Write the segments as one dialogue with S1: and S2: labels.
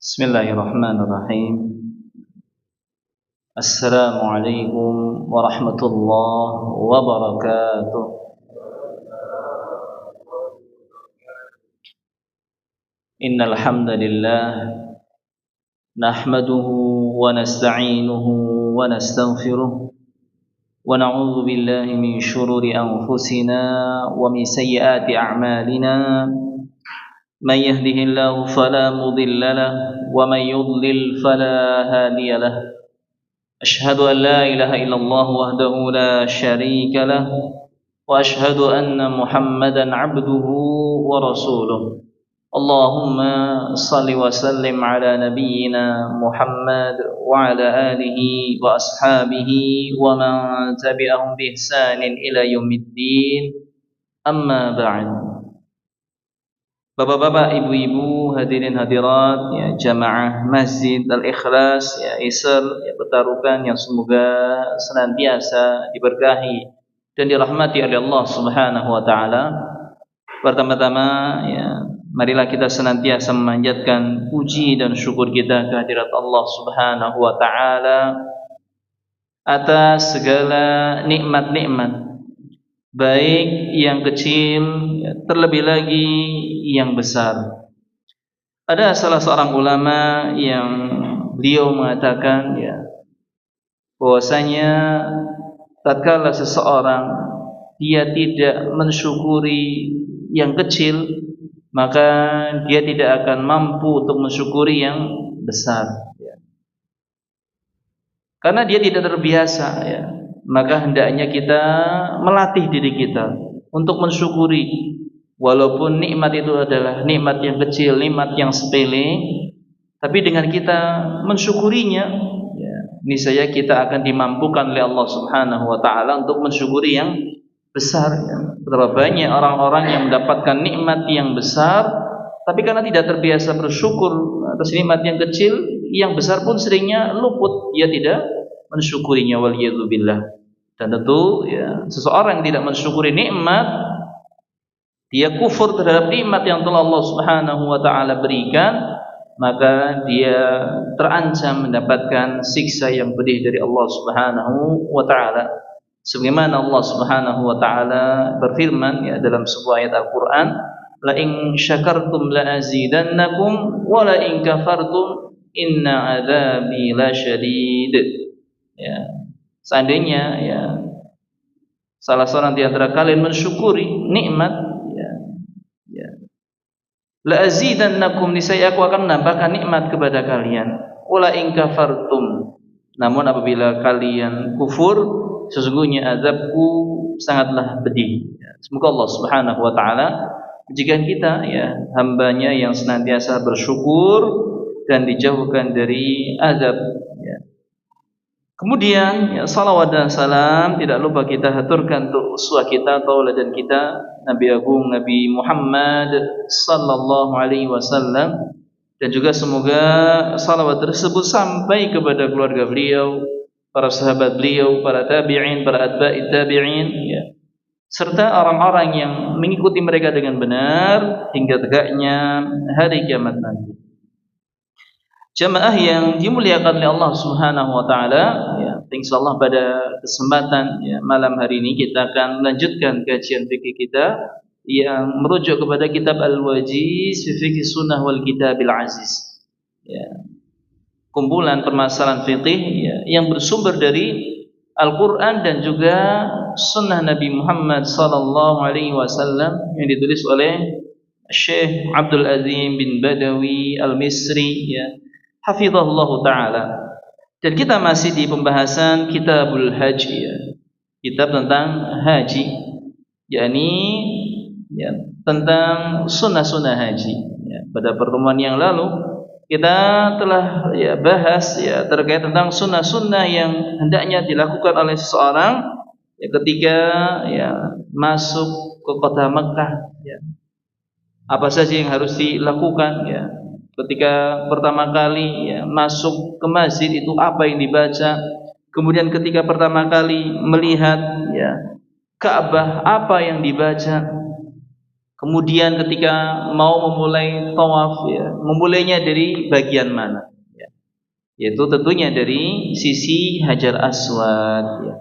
S1: Bismillahirrahmanirrahim. Assalamualaikum warahmatullahi wabarakatuh. Innal hamdalillah nahmaduhu wa nasta'inuhu wa nastaghfiruh wa na'udzu billahi min shururi anfusina wa min sayyiati a'malina. من يهده الله فلا مضل له ومن يضلل فلا هادي له أشهد أن لا إله إلا الله وحده لا شريك له وأشهد أن محمدا عبده ورسوله اللهم صل وسلم على نبينا محمد وعلى آله وأصحابه ومن تبعهم بإحسان إلى يوم الدين أما بعد. Bapak-bapak, ibu-ibu, hadirin hadirat, ya, jamaah Masjid Al-Ikhlas, ya, Isr, ya, Petarukan yang semoga senantiasa diberkahi dan dirahmati oleh Allah Subhanahu wa taala. Pertama-tama, ya, marilah kita senantiasa memanjatkan puji dan syukur kita kehadirat Allah Subhanahu wa taala atas segala nikmat-nikmat, baik yang kecil, terlebih lagi yang besar. Ada salah seorang ulama yang beliau mengatakan, ya, bahwasanya tatkala seseorang dia tidak mensyukuri yang kecil, maka dia tidak akan mampu untuk mensyukuri yang besar, ya. Karena dia tidak terbiasa, ya. Maka hendaknya kita melatih diri kita untuk mensyukuri, walaupun nikmat itu adalah nikmat yang kecil, nikmat yang sepele, tapi dengan kita mensyukurinya, ya, niscaya kita akan dimampukan oleh Allah Subhanahu wa taala untuk mensyukuri yang besar, ya. Betapa banyak orang-orang yang mendapatkan nikmat yang besar, tapi karena tidak terbiasa bersyukur atas nikmat yang kecil, yang besar pun seringnya luput, dia tidak mensyukurinya, waliyadzubillah. Dan tentu, ya, seseorang yang tidak mensyukuri nikmat, dia kufur terhadap nikmat yang telah Allah Subhanahu wa taala berikan, maka dia terancam mendapatkan siksa yang pedih dari Allah Subhanahu wa taala. Sebagaimana Allah Subhanahu wa taala berfirman, ya, dalam sebuah ayat Al-Qur'an, la in syakartum la azidannakum wa la in kafartum inna adzabi lasyadid. Ya, seandainya, ya, salah seorang di antara kalian mensyukuri nikmat, ya, la azidannakum, niscaya aku akan menambahkan nikmat kepada kalian. Wala in kafartum, namun apabila kalian kufur, sesungguhnya azabku sangatlah pedih. Semoga Allah Subhanahu wa taala menjadikan kita, ya, hambanya yang senantiasa bersyukur dan dijauhkan dari azab, ya. Kemudian, ya, salawat dan salam tidak lupa kita haturkan untuk uswah kita, tauladan kita, Nabi Agung Nabi Muhammad sallallahu alaihi wasallam, dan juga semoga salawat tersebut sampai kepada keluarga beliau, para sahabat beliau, para tabi'in, para atba'i tabi'in, ya, serta orang-orang yang mengikuti mereka dengan benar hingga tegaknya hari kiamat nanti. Jamaah yang dimuliakan oleh Allah Subhanahu wa taala, ya, insyaallah pada kesempatan, ya, malam hari ini kita akan melanjutkan kajian fikih kita yang merujuk kepada kitab Al-Wajiz fi Fiqh Sunnah wal Kitabil Aziz, ya, kumpulan permasalahan fikih, ya, yang bersumber dari Al-Qur'an dan juga sunnah Nabi Muhammad sallallahu alaihi wasallam yang ditulis oleh Syekh Abdul Azim bin Badawi Al-Misri, ya, hafizahullah ta'ala. Dan kita masih di pembahasan Kitabul Haji, ya, kitab tentang haji, yakni, ya, tentang sunnah-sunnah haji, ya. Pada pertemuan yang lalu kita telah, ya, bahas, ya, terkait tentang sunnah-sunnah yang hendaknya dilakukan oleh seseorang, ya, ketika, ya, masuk ke kota Mekah, ya. Apa saja yang harus dilakukan, ya, ketika pertama kali, ya, masuk ke masjid itu apa yang dibaca. Kemudian ketika pertama kali melihat, ya, Ka'bah apa yang dibaca. Kemudian ketika mau memulai tawaf, ya, memulainya dari bagian mana? Ya. Yaitu tentunya dari sisi Hajar Aswad. Ya.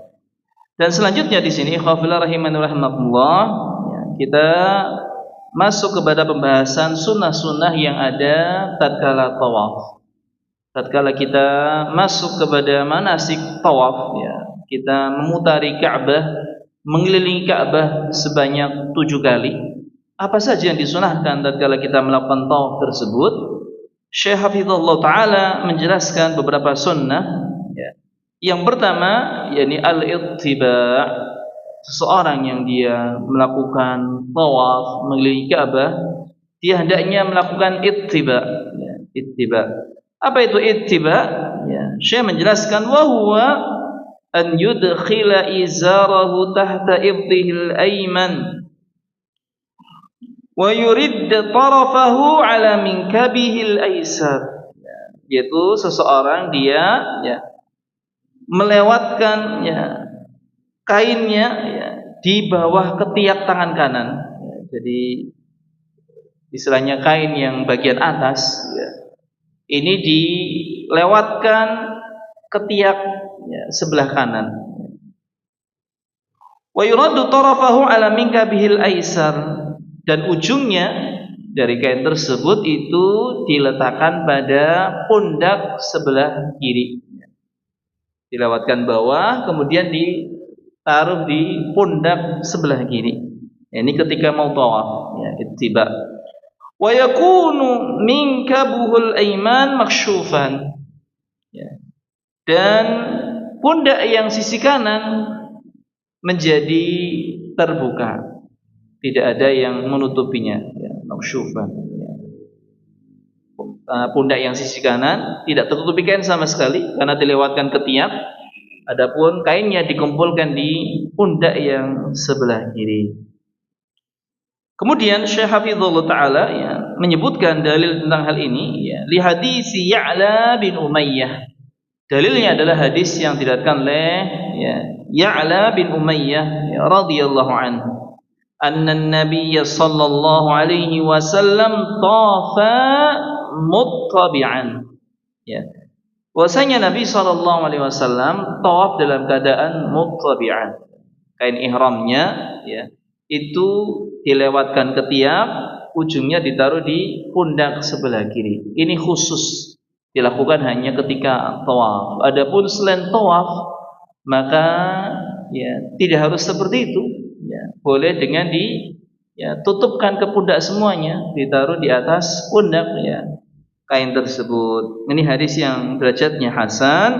S1: Dan selanjutnya di sini, khafillah rahimani rahimakumullah, ya, kita masuk kepada pembahasan sunnah-sunnah yang ada tatkala tawaf. Tatkala kita masuk kepada manasik tawaf, ya, kita memutari Ka'bah, mengelilingi Ka'bah sebanyak 7 kali. Apa saja yang disunahkan tatkala kita melakukan tawaf tersebut? Syekh Hafizahullah Ta'ala menjelaskan beberapa sunnah, ya. Yang pertama, yakni al-ittiba'. Seseorang yang dia melakukan tawaf mengelilingi Ka'bah, dia hendaknya melakukan ittiba', ya, ittiba'. Apa itu ittiba'? Ya, Syekh menjelaskan wa huwa an yudkhila izarahu tahta ibtihil ayman wa yurid tarafahu ala minkabihil aysar. Yaitu seseorang dia, ya, melewatkan, ya, kainnya, ya, di bawah ketiak tangan kanan. Ya, jadi istilahnya kain yang bagian atas, ya, ini dilewatkan ketiak, ya, sebelah kanan. Wa yuraddu tarafahu ala minkabihil aysar, dan ujungnya dari kain tersebut itu diletakkan pada pundak sebelah kiri. Dilewatkan bawah, kemudian ditaruh di pundak sebelah kiri. Ini ketika mau tawaf, ya, ittiba. Wa yakunu minkabuhul ayman maksyufan. Ya. Dan pundak yang sisi kanan menjadi terbuka, tidak ada yang menutupinya, ya, maksyufan. Ya. Pundak yang sisi kanan tidak tertutupi kain sama sekali karena dilewatkan ketiak. Adapun kainnya dikumpulkan di pundak yang sebelah kiri. Kemudian Syekh Hafizahullah Ta'ala, ya, menyebutkan dalil tentang hal ini, ya, li hadis Ya'la bin Umayyah. Dalilnya adalah hadis yang diriwayatkan oleh, ya, Ya'la bin Umayyah, ya, radhiyallahu anhu. Anna an-nabiy sallallahu alaihi wasallam tafa muttabi'an. Ya. Bahwasanya Nabi sallallahu alaihi wasallam tawaf dalam keadaan muttabi'an. Kain ihramnya, ya, itu dilewatkan ketiak, ujungnya ditaruh di pundak sebelah kiri. Ini khusus dilakukan hanya ketika tawaf. Adapun selain tawaf, maka, ya, tidak harus seperti itu. Ya, boleh dengan tutupkan ke pundak semuanya, ditaruh di atas pundak, ya, kain tersebut. Ini hadis yang derajatnya hasan,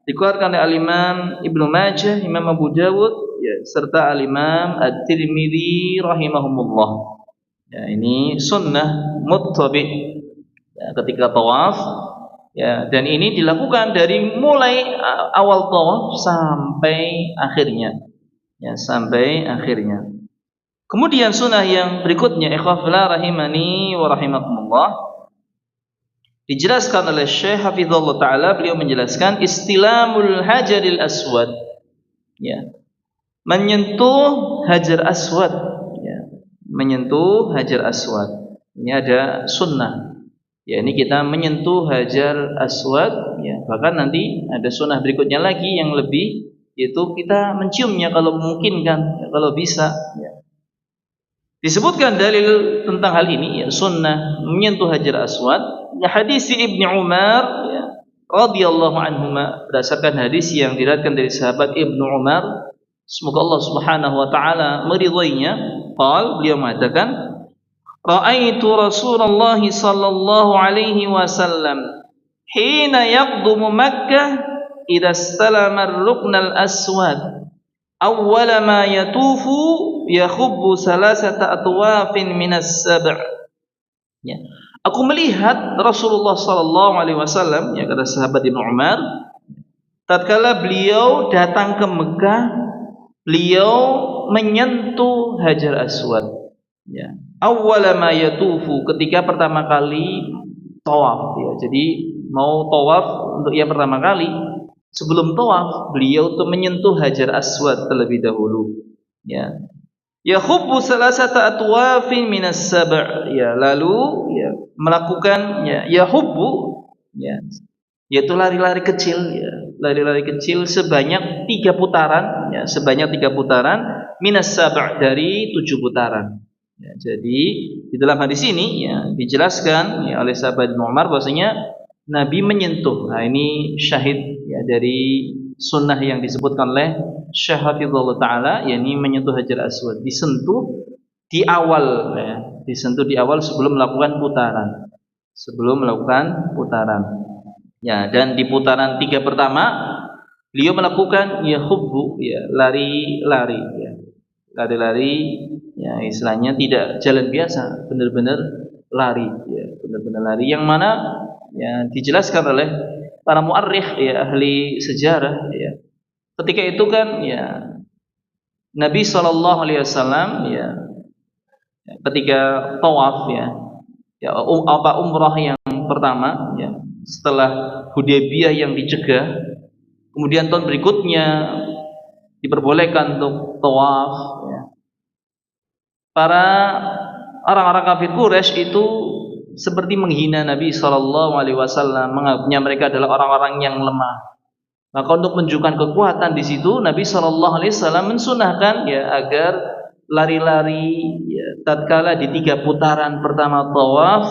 S1: dikeluarkan oleh Al-Imam Ibnu Majah, Imam Abu Dawud, ya, serta Al-Imam At-Tirmidzi rahimahumullah. Ya, ini sunnah muttabi', ya, ketika tawaf, ya, dan ini dilakukan dari mulai awal tawaf sampai akhirnya. Ya, sampai akhirnya. Kemudian sunnah yang berikutnya, ikhwafillah rahimani wa rahimakumullah, dijelaskan oleh Syekh Hafizahullah Ta'ala. Beliau menjelaskan istilamul hajaril aswad, ya, menyentuh hajar aswad, ya, menyentuh hajar aswad. Ini ada sunnah, ya, ini kita menyentuh hajar aswad, ya. Bahkan nanti ada sunnah berikutnya lagi yang lebih, yaitu kita menciumnya kalau memungkinkan, ya, kalau bisa, ya. Disebutkan dalil tentang hal ini, ya, sunnah menyentuh hajar aswad, ya, hadis Ibnu Umar, ya, radhiyallahu anhuma, berdasarkan hadis yang diriwayatkan dari sahabat Ibnu Umar, semoga Allah Subhanahu wa taala meridhoinya. Beliau mengatakan, ra'aitu Rasulullah sallallahu alaihi wasallam hina yaqdumu Makkah idza istalama ar-rukn al-aswad awwala ma yatufu yakhubbu salasata atwafin minas sab'. Ya. Aku melihat Rasulullah sallallahu alaihi wasallam, ya, kata sahabat Ibnu Umar, tatkala beliau datang ke Mekah, beliau menyentuh Hajar Aswad, ya. Awwala ma yatufu, ketika pertama kali tawaf, ya. Jadi mau tawaf untuk yang pertama kali, sebelum tawaf beliau tuh menyentuh Hajar Aswad terlebih dahulu, ya. Yahubbu salasata atwafin minas sab', ya, lalu ya melakukan ya yahubbu, ya, yaitu lari-lari kecil, ya, lari-lari kecil sebanyak 3 putaran, ya, sebanyak 3 putaran minas sab' dari 7 putaran. Ya, jadi di dalam hadis ini ya dijelaskan ya oleh sahabat Umar bahwasanya Nabi menyentuh. Nah, ini syahid ya dari sunnah yang disebutkan oleh Syekh Hafizullah Ta'ala, yakni menyentuh Hajar Aswad, disentuh di awal, ya, disentuh di awal sebelum melakukan putaran, sebelum melakukan putaran, ya, dan di putaran 3 pertama beliau melakukan ya hubbu, ya, lari-lari, ya, lari-lari, ya, istilahnya tidak jalan biasa, benar-benar lari, ya, benar-benar lari, yang mana ya dijelaskan oleh para muarrikh, ya, ahli sejarah, ya, ketika itu kan ya Nabi Shallallahu Alaihi Wasallam ya ketika tawaf ya umrah yang pertama ya setelah Hudaybiyah yang dicegah, kemudian tahun berikutnya diperbolehkan untuk tawaf, ya. Para orang-orang kafir Quraisy itu seperti menghina Nabi Shallallahu Alaihi Wasallam, menganggapnya mereka adalah orang-orang yang lemah. Maka untuk menunjukkan kekuatan di situ, Nabi Shallallahu Alaihi Wasallam mensunahkan ya agar lari-lari ya, tatkala di 3 putaran pertama tawaf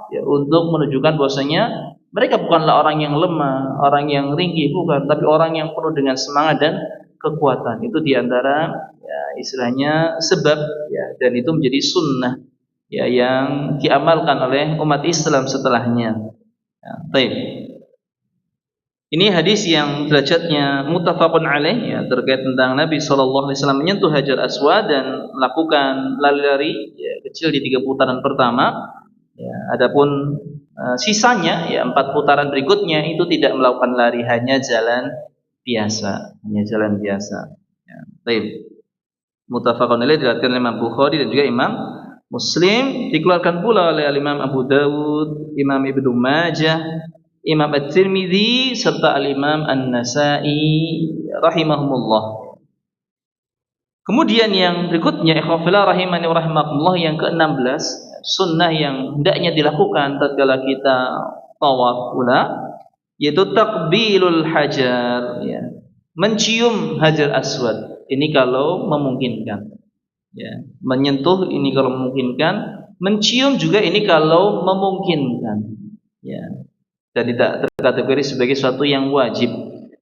S1: ya, untuk menunjukkan bahwasanya mereka bukanlah orang yang lemah, orang yang ringkih, bukan, tapi orang yang penuh dengan semangat dan kekuatan. Itu diantara ya, istilahnya sebab ya, dan itu menjadi sunnah ya yang diamalkan oleh umat Islam setelahnya. Ya, baik. Ini hadis yang derajatnya muttafaqun alaih, ya, terkait tentang Nabi sallallahu alaihi wasallam menyentuh Hajar Aswad dan melakukan lari-lari ya, kecil di 3 putaran pertama. Ya, adapun sisanya ya 4 putaran berikutnya itu tidak melakukan lari, hanya jalan biasa, hanya jalan biasa. Ya, baik. Muttafaqun alaih diriwayatkan oleh Imam Bukhari dan juga Imam Muslim, dikeluarkan pula oleh Imam Abu Dawud, Imam Ibnu Majah, Imam At-Tirmidzi serta Al-Imam An-Nasa'i rahimahumullah. Kemudian yang berikutnya ikhwafillah rahimani wa rahimakumullah, yang ke-16 sunnah yang hendaknya dilakukan tatkala kita tawaf pula, yaitu takbilul hajar, ya, mencium Hajar Aswad. Ini kalau memungkinkan, ya, menyentuh ini kalau memungkinkan, mencium juga ini kalau memungkinkan, ya, dan tidak terkategori sebagai suatu yang wajib.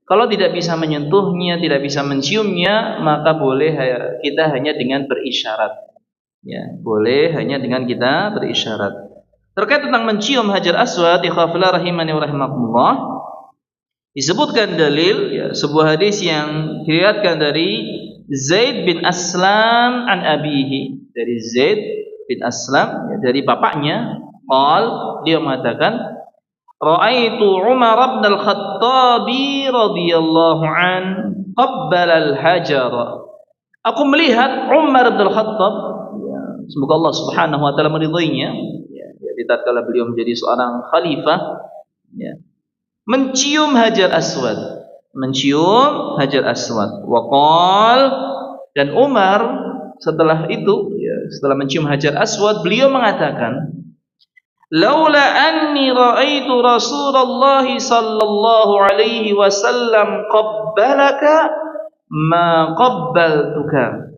S1: Kalau tidak bisa menyentuhnya, tidak bisa menciumnya, maka boleh kita hanya dengan berisyarat. Ya, boleh hanya dengan kita berisyarat. Terkait tentang mencium Hajar Aswad, ikhwafillah rahimani wa rahimakumullah, disebutkan dalil ya, sebuah hadis yang diriwayatkan dari Zaid bin Aslam an abihi, dari Zaid bin Aslam ya, dari bapaknya, dia mengatakan, Ra'aitu Umar bin Al-Khattab radhiyallahu an qabbala al-hajar. Aku melihat Umar bin Al-Khattab, ya, semoga Allah Subhanahu wa taala meridainya, ya, di tatkala beliau menjadi seorang khalifah, ya, mencium Hajar Aswad, mencium Hajar Aswad. Wa qal, dan Umar setelah itu, ya, setelah mencium Hajar Aswad, beliau mengatakan, Laula anni ra'aitu Rasulullah sallallahu alaihi wasallam qabbalaka ma qabbaltuka.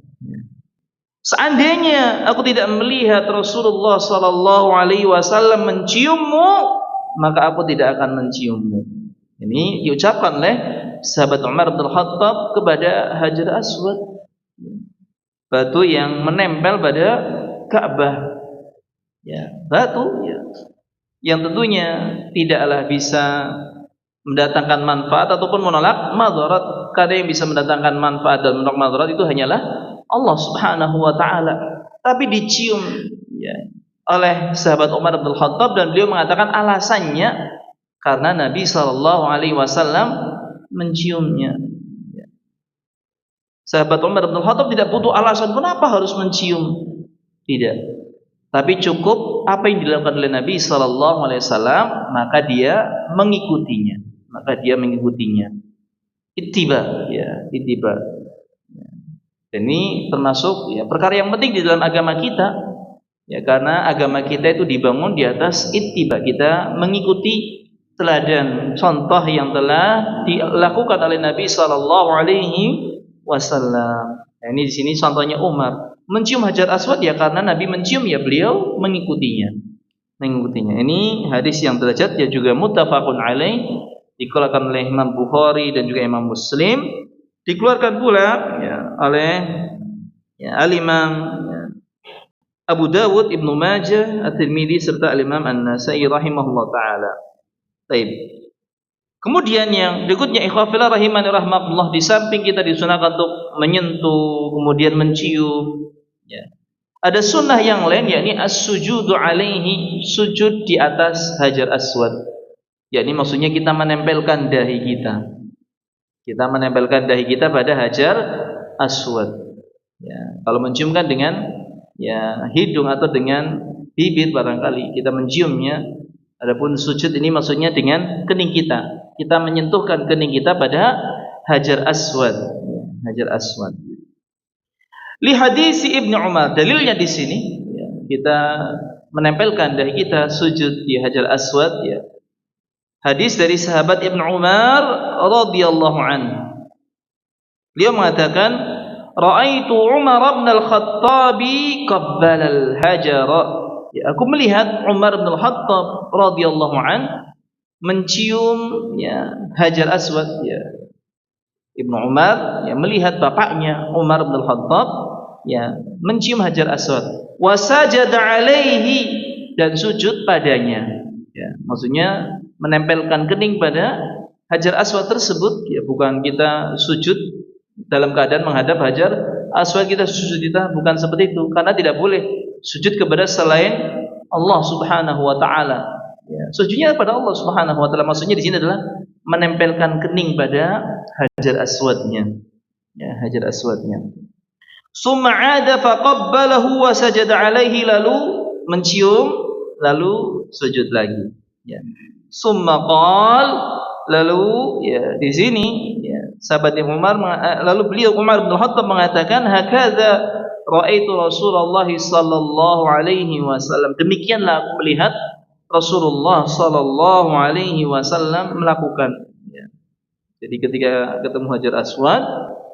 S1: Seandainya aku tidak melihat Rasulullah sallallahu alaihi wasallam menciummu, maka aku tidak akan menciummu. Ini diucapkan oleh sahabat Umar bin Khattab kepada Hajar Aswad, batu yang menempel pada Ka'bah. Ya, batu ya, yang tentunya tidaklah bisa mendatangkan manfaat ataupun menolak madarat. Karena yang bisa mendatangkan manfaat dan menolak madarat itu hanyalah Allah Subhanahu wa taala. Tapi dicium ya, oleh sahabat Umar bin Khattab, dan beliau mengatakan alasannya karena Nabi sallallahu alaihi wasallam menciumnya. Ya. Sahabat Umar bin Khattab tidak butuh alasan kenapa harus mencium. Tidak. Tapi cukup apa yang dilakukan oleh Nabi sallallahu alaihi wasallam, maka dia mengikutinya. Maka dia mengikutinya. Ittiba, ya, ittiba. Dan ini termasuk ya perkara yang penting di dalam agama kita. Ya, karena agama kita itu dibangun di atas ittiba, kita mengikuti teladan contoh yang telah dilakukan oleh Nabi sallallahu alaihi wasallam. Nah, ini di sini contohnya Umar mencium Hajar Aswad ya karena Nabi mencium ya beliau mengikutinya. Ini hadis yang derajat ya juga muttafaqun alaih, dikeluarkan oleh Imam Bukhari dan juga Imam Muslim, dikeluarkan pula ya oleh ya Al-Imam ya, Abu Dawud, Ibnu Majah, At-Tirmidzi serta Al-Imam An-Nasa'i rahimahullah taala. Baik. Kemudian yang berikutnya ikhwah fillah rahimani rahmakumullah, di samping kita disunahkan untuk menyentuh kemudian mencium ya. Ada sunnah yang lain yakni as-sujudu alaihi, sujud di atas Hajar Aswad. Yakni maksudnya kita menempelkan dahi kita. Kita menempelkan dahi kita pada Hajar Aswad. Ya, kalau mencium kan dengan ya hidung atau dengan bibir barangkali kita menciumnya. Adapun sujud ini maksudnya dengan kening kita. Kita menyentuhkan kening kita pada Hajar Aswad. Hajar Aswad. Li hadis Ibnu Umar, dalilnya di sini ya, kita menempelkan dahi kita sujud di Hajar Aswad ya. Hadis dari sahabat Ibnu Umar radhiyallahu anhu. Beliau mengatakan, "Ra'aitu Umar bin Al-Khattab qabbala al-hajar." Ya, aku melihat Umar bin Al-Khattab radhiyallahu anhu mencium ya Hajar Aswad ya. Ibnu Umar ya melihat bapaknya Umar bin Al-Khattab ya mencium Hajar Aswad, wa sajada alaihi, dan sujud padanya. Ya, maksudnya menempelkan kening pada Hajar Aswad tersebut ya, bukan kita sujud dalam keadaan menghadap Hajar Aswad kita sujud, kita bukan seperti itu, karena tidak boleh sujud kepada selain Allah Subhanahu wa taala. Ya, sujudnya pada Allah Subhanahu wa taala, maksudnya di sini adalah menempelkan kening pada Hajar Aswadnya. Ya, Hajar Aswadnya. Summa 'ada faqabbalahu wa sajada 'alaihi, lalu mencium lalu sujud lagi. Ya. Summa qal, lalu ya di sini ya sahabat Umar lalu beliau Umar bin Khattab mengatakan, hakadza ra'aitu Rasulullah sallallahu alaihi wasallam, demikianlah aku melihat Rasulullah sallallahu alaihi wasallam melakukan. Ya. Jadi ketika ketemu Hajar Aswad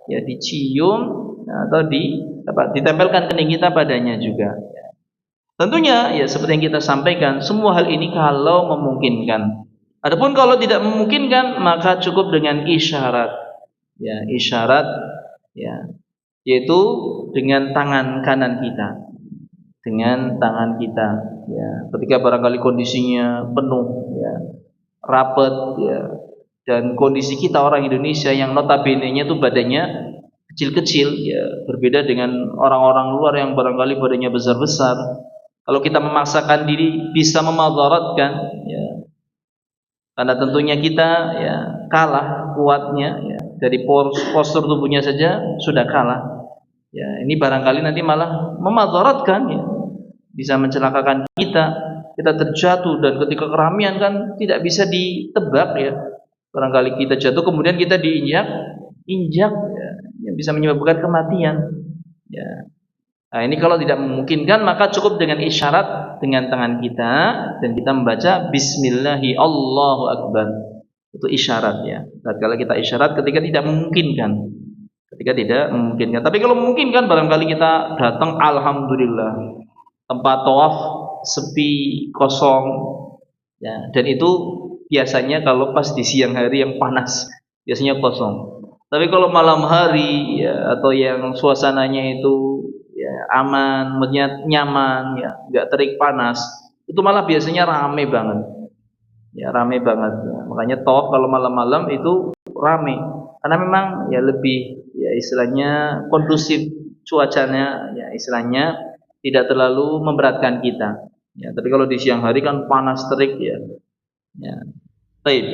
S1: ya dicium atau ditempelkan kening kita padanya juga. Ya. Tentunya ya seperti yang kita sampaikan, semua hal ini kalau memungkinkan. Adapun kalau tidak memungkinkan maka cukup dengan isyarat. Ya, isyarat ya, yaitu dengan tangan kanan kita. Dengan tangan kita ya, ketika barangkali kondisinya penuh ya, rapat ya, dan kondisi kita orang Indonesia yang notabene-nya itu badannya kecil-kecil ya, berbeda dengan orang-orang luar yang barangkali badannya besar-besar. Kalau kita memaksakan diri bisa memadaratkan ya, karena tentunya kita ya kalah kuatnya ya, dari postur tubuhnya saja sudah kalah. Ya, ini barangkali nanti malah memadaratkan ya, bisa mencelakakan kita terjatuh, dan ketika keramaian kan tidak bisa ditebak ya. Barangkali kita jatuh kemudian kita diinjak ya, yang bisa menyebabkan kematian. Ya. Nah, ini kalau tidak memungkinkan maka cukup dengan isyarat dengan tangan kita dan kita membaca Bismillahi Allahu Akbar. Itu isyarat ya. Kalau kita isyarat ketika tidak memungkinkan. Tapi kalau memungkinkan barangkali kita datang, alhamdulillah tempat tawaf sepi, kosong ya, dan itu biasanya kalau pas di siang hari yang panas biasanya kosong. Tapi kalau malam hari ya, atau yang suasananya itu ya aman, nyaman ya, nggak terik panas, itu malah biasanya rame banget ya, rame banget ya. Makanya tawaf kalau malam-malam itu rame karena memang ya lebih ya istilahnya kondusif cuacanya ya, istilahnya tidak terlalu memberatkan kita ya. Tapi kalau di siang hari kan panas terik ya. Ya. Baik.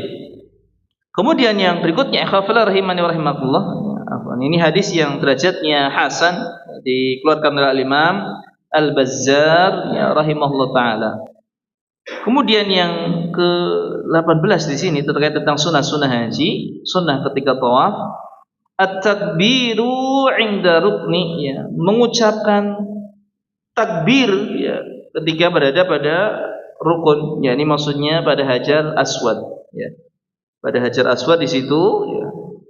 S1: Kemudian yang berikutnya ikhwafillah rahimani wa rahimakumullah, ini hadis yang derajatnya hasan, dikeluarkan oleh Imam Al-Bazzar ya rahimahullah taala. Kemudian yang ke-18 di sini terkait tentang sunnah haji, sunnah ketika tawaf. at-takbiru 'inda rukni, ya, mengucapkan takbir, ya, ketika berada pada rukun, ya, ini maksudnya pada Hajar Aswad, ya. Pada Hajar Aswad di situ, ya,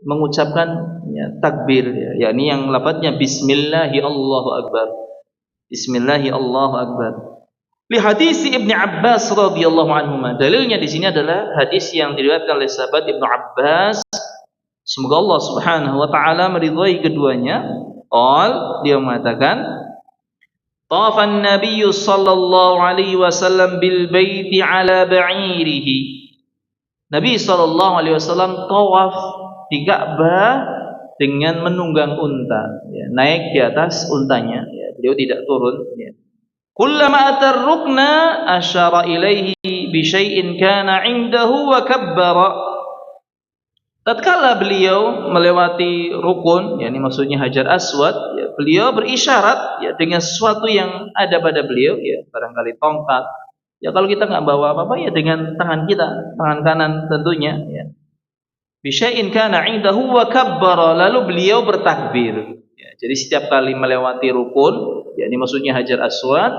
S1: mengucapkan, ya, takbir, ya, yakni yang lafadznya bismillahi Allahu akbar. Bismillahi Allahu akbar. Li hadis Ibnu Abbas radhiyallahu anhuma. Dalilnya di sini adalah hadis yang diriwayatkan oleh sahabat Ibnu Abbas. Semoga Allah Subhanahu wa taala meridhai keduanya. Dia mengatakan, "Tafan Nabiy sallallahu alaihi wasallam bil baiti ala ba'irihi." Nabi sallallahu alaihi wasallam tawaf di Ka'bah dengan menunggang unta, ya, naik di atas untanya, ya, beliau tidak turun, ya. Kullama atar rukna asyara ilaihi bi syai'in kana 'indahu wa kabbara. Tatkala beliau melewati rukun, yakni maksudnya Hajar Aswad, ya, beliau berisyarat, ya, dengan sesuatu yang ada pada beliau, ya, barangkali tongkat. Ya, kalau kita nggak bawa apa-apa, ya dengan tangan kita, tangan kanan tentunya, ya. Bi syai'in kana 'indahu wa kabbara, lalu beliau bertakbir. Ya, jadi setiap kali melewati rukun, yakni maksudnya Hajar Aswad,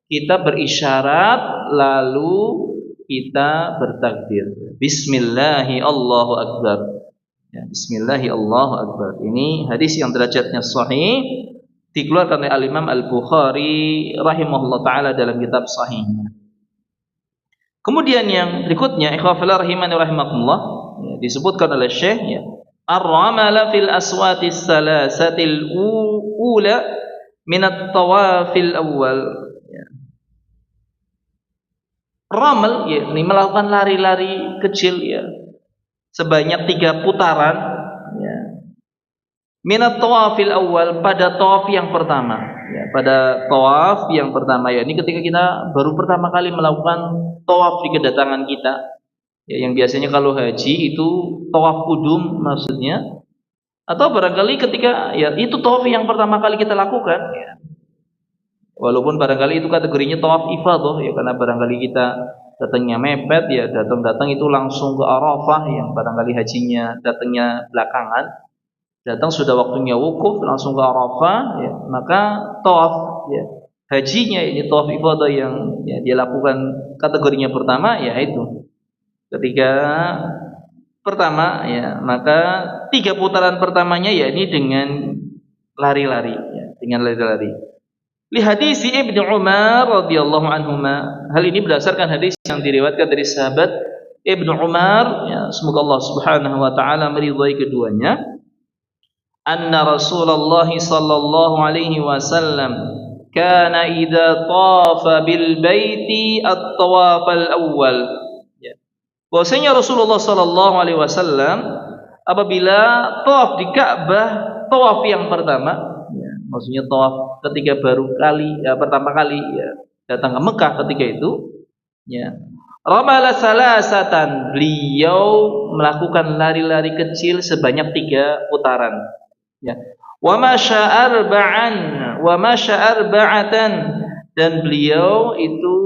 S1: kita berisyarat lalu kita bertakbir. Bismillahi Allahu akbar. Ya, Bismillahi Allahu akbar. Ini hadis yang derajatnya sahih, dikeluarkan oleh Al-Imam Al-Bukhari rahimahullah taala dalam kitab sahihnya. Kemudian yang berikutnya, ikhwafillah rahimani rahimakumullah, ya, disebutkan oleh Syekh, ya, ar-ramala fil aswatis salasatil ula min at-tawafil awal. Ramal, ya, ini melakukan lari-lari kecil, ya, sebanyak 3 putaran, ya, minat tawafil awal, pada tawaf yang pertama, ya, pada tawaf yang pertama, ya, ini ketika kita baru pertama kali melakukan tawaf di kedatangan kita, ya, yang biasanya kalau haji itu tawaf kudum maksudnya, atau barangkali ketika, ya, itu tawaf yang pertama kali kita lakukan, ya. Walaupun barangkali itu kategorinya tawaf ifadah, ya, karena barangkali kita datangnya mepet, ya, datang itu langsung ke Arafah, yang barangkali hajinya datangnya belakangan, datang sudah waktunya wukuf langsung ke Arafah, ya, maka tawaf, ya, hajinya ini tawaf ifadah yang, ya, dia lakukan kategorinya pertama, ya, itu ketika pertama, ya, maka 3 putaran pertamanya, ya, ini dengan lari-lari, ya, dengan lari-lari. Li hadis Ibnu Umar radhiyallahu anhuma. Hal ini berdasarkan hadis yang diriwayatkan dari sahabat Ibnu Umar, ya, semoga Allah Subhanahu wa taala meridhai keduanya. Anna Rasulullah sallallahu alaihi wasallam kana idza tafa bil baiti at-tawaf al-awwal. Ya. Bahwasanya Rasulullah sallallahu alaihi wasallam apabila tawaf di Ka'bah, tawaf yang pertama, maksudnya tawaf ketika baru kali, ya, pertama kali, ya, datang ke Mekah ketika itu, ya, ramala salasatan, beliau melakukan lari-lari kecil sebanyak 3 putaran, ya. Wa masya arba'atan, dan beliau itu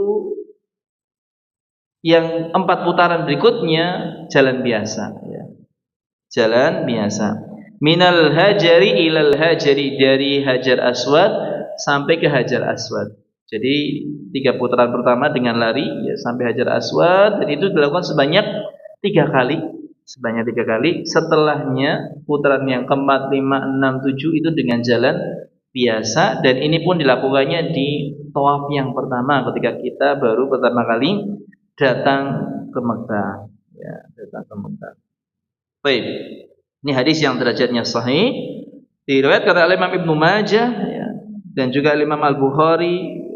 S1: yang 4 putaran berikutnya jalan biasa, ya. Jalan biasa. Minal hajari ilal hajari, dari Hajar Aswad sampai ke Hajar Aswad. Jadi 3 putaran pertama dengan lari, ya, sampai Hajar Aswad, dan itu dilakukan sebanyak 3 kali. Sebanyak 3 kali. Setelahnya putaran yang keempat, 5, 6, 7 itu dengan jalan biasa, dan ini pun dilakukannya di tawaf yang pertama ketika kita baru pertama kali datang ke Mekah, ya, datang ke Mekah. Baik. Ini hadis yang derajatnya sahih, diriwayatkan oleh Imam Ibnu Majah, ya, dan juga Imam Al-Bukhari,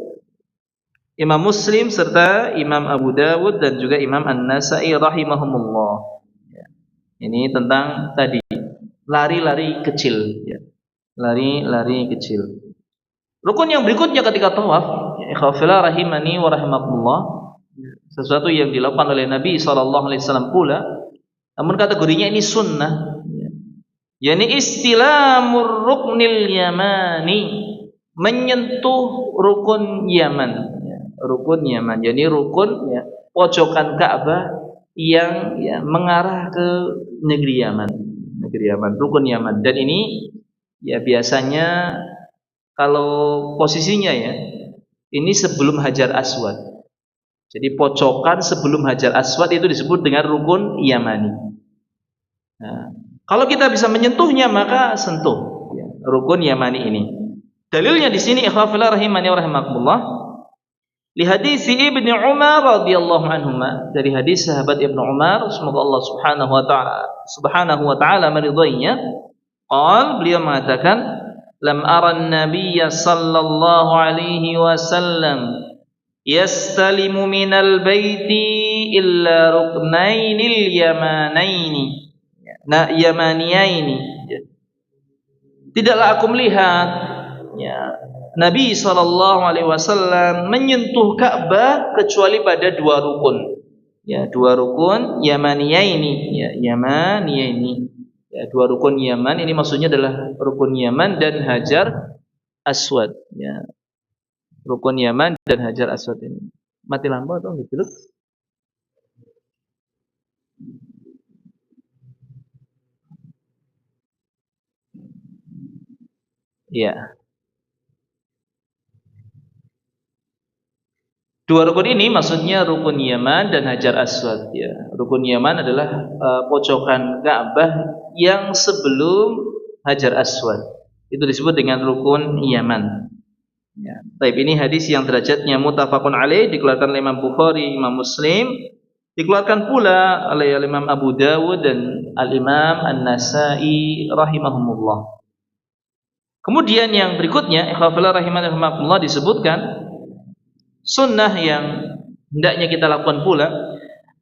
S1: Imam Muslim, serta Imam Abu Dawud dan juga Imam An-Nasa'i rahimahumullah. Ya. Ini tentang tadi lari-lari kecil, ya. Lari-lari kecil. Rukun yang berikutnya ketika tawaf, ya, ikhwafillah rahimani wa rahimakumullah, sesuatu yang dilakukan oleh Nabi sallallahu alaihi wasallam pula, namun kategorinya ini sunnah. Yani istilamur ruknil yamani, menyentuh rukun Yaman, ya, rukun Yaman. Jadi rukun, ya, pojokan Ka'bah yang, ya, mengarah ke negeri Yaman. negeri Yaman, rukun Yaman. Dan ini ya biasanya kalau posisinya ya, ini sebelum Hajar Aswad. Jadi pojokan sebelum Hajar Aswad itu disebut dengan rukun Yamani. Nah, kalau kita bisa menyentuhnya maka sentuh ya, rukun Yamani ini. Dalilnya di sini ikhwafillah rahimani wa rahimakumullah. Li hadis Ibnu Umar radhiyallahu anhuma, dari hadis sahabat Ibnu Umar, semoga Allah Subhanahu wa taala meridainya. Beliau mengatakan, lam ara an-nabiyya sallallahu alaihi wasallam yastalimu minal baiti illa ruknainil yamanaini, yamaniyaini. Tidaklah aku melihat ya, Nabi sallallahu alaihi wasallam menyentuh Ka'bah kecuali pada dua rukun. Ya, dua rukun yamaniyaini, ya, yamaniyaini. Ya, dua rukun Yaman ini maksudnya adalah rukun Yaman dan Hajar Aswad, ya. Rukun Yaman dan Hajar Aswad ini. Mati lampu atau gitu? Ya. Dua rukun ini maksudnya rukun Yaman dan Hajar Aswad, ya. Rukun Yaman adalah pojokan Ka'bah yang sebelum Hajar Aswad. Itu disebut dengan rukun Yaman. Ya. Baik, ini hadis yang derajatnya muttafaqun alaih, dikeluarkan oleh Imam Bukhari, Imam Muslim, dikeluarkan pula oleh Imam Abu Dawud dan Al-Imam An-Nasa'i rahimahumullah. Kemudian yang berikutnya, ikhwafillah rahimahumullah, disebutkan sunnah yang hendaknya kita lakukan pula,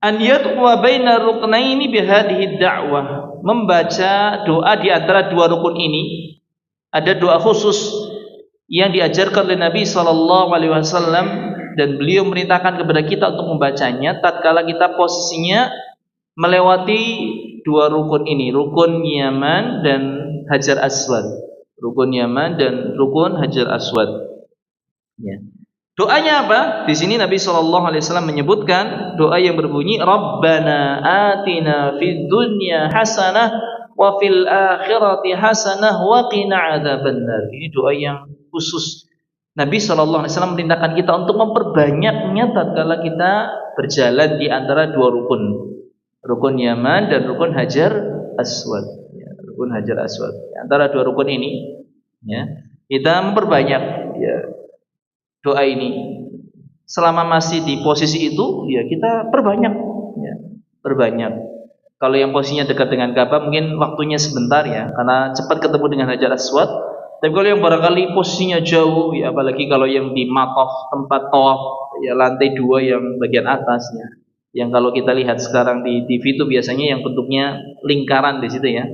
S1: an yad'wa baina ruknaini bihadhihi da'wah, membaca doa di antara dua rukun ini. Ada doa khusus yang diajarkan oleh Nabi sallallahu alaihi wasallam dan beliau merintahkan kepada kita untuk membacanya tatkala kita posisinya melewati dua rukun ini, rukun Yaman dan Hajar Aswad. Rukun Yaman dan rukun Hajar Aswad. Ya. Doanya apa? Di sini Nabi sallallahu alaihi wasallam menyebutkan doa yang berbunyi Rabbana atina fid dunya hasanah wa fil akhirati hasanah wa qina adzabannar. Ini doa yang khusus. Nabi sallallahu alaihi wasallam merintahkan kita untuk memperbanyaknya tatkala kita berjalan di antara dua rukun. Rukun Yaman dan rukun Hajar Aswad. Ya, rukun Hajar Aswad. Di antara dua rukun ini, ya, kita memperbanyak ya doa ini. Selama masih di posisi itu, ya kita perbanyak, ya, perbanyak. Kalau yang posisinya dekat dengan Ka'bah mungkin waktunya sebentar ya, karena cepat ketemu dengan Hajar Aswad. Tapi kalau yang barangkali posisinya jauh, ya apalagi kalau yang di mataf, tempat tawaf, ya lantai 2 yang bagian atasnya. Yang kalau kita lihat sekarang di TV itu biasanya yang bentuknya lingkaran di situ ya.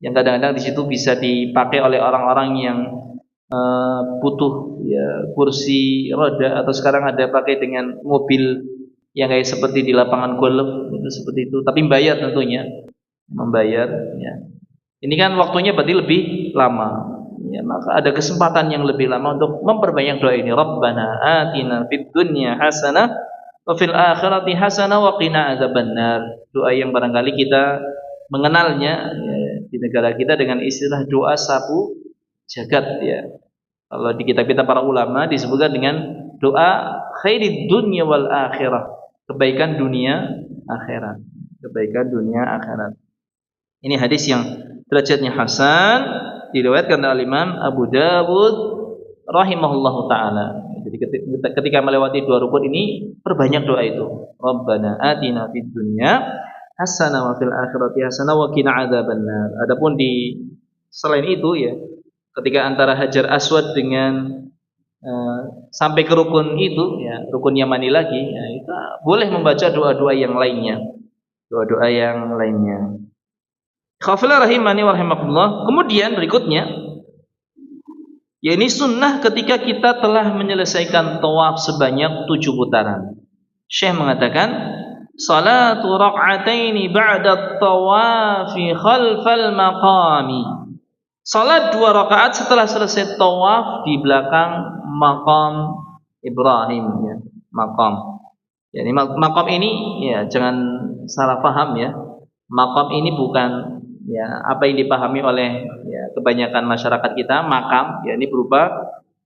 S1: Yang kadang-kadang di situ bisa dipakai oleh orang-orang yang butuh ya kursi roda, atau sekarang ada pakai dengan mobil yang kayak seperti di lapangan golf itu, seperti itu. Tapi bayar tentunya, membayar. Ya. Ini kan waktunya berarti lebih lama. Ya, maka ada kesempatan yang lebih lama untuk memperbanyak doa ini. Rabbana atina fid dunya hasanah wa fil akhirati hasanah wa qina adzabannar. Doa yang barangkali kita mengenalnya ya, di negara kita dengan istilah doa sapu jagat ya. Kalau di kitab-kitab para ulama disebutkan dengan doa khairid dunya wal akhirah, kebaikan dunia akhirat, kebaikan dunia akhirat. Ini hadis yang derajatnya hasan, diriwayatkan oleh Imam Abu Dawud rahimahullahu taala. Jadi ketika melewati dua rukun ini perbanyak doa itu. Rabbana atina fid dunya hasanah wa fil akhirati hasanah wa qina adzabannar. Adapun di selain itu ya, ketika antara Hajar Aswad dengan sampai ke rukun itu ya, rukun Yamani lagi ya, kita boleh membaca doa-doa yang lainnya. Doa-doa yang lainnya. Khafila rahimani wa rahimakumullah. Kemudian berikutnya, ya ini sunnah ketika kita telah menyelesaikan tawaf sebanyak 7 putaran. Syekh mengatakan, salatu raq'ataini ba'da tawafi khalfal maqami. Salat 2 rakaat setelah selesai tawaf di belakang makam Ibrahim ya, makam. Jadi makam ini ya jangan salah paham ya. Makam ini bukan Ya, apa yang dipahami oleh ya, kebanyakan masyarakat kita, makam, ya ini berupa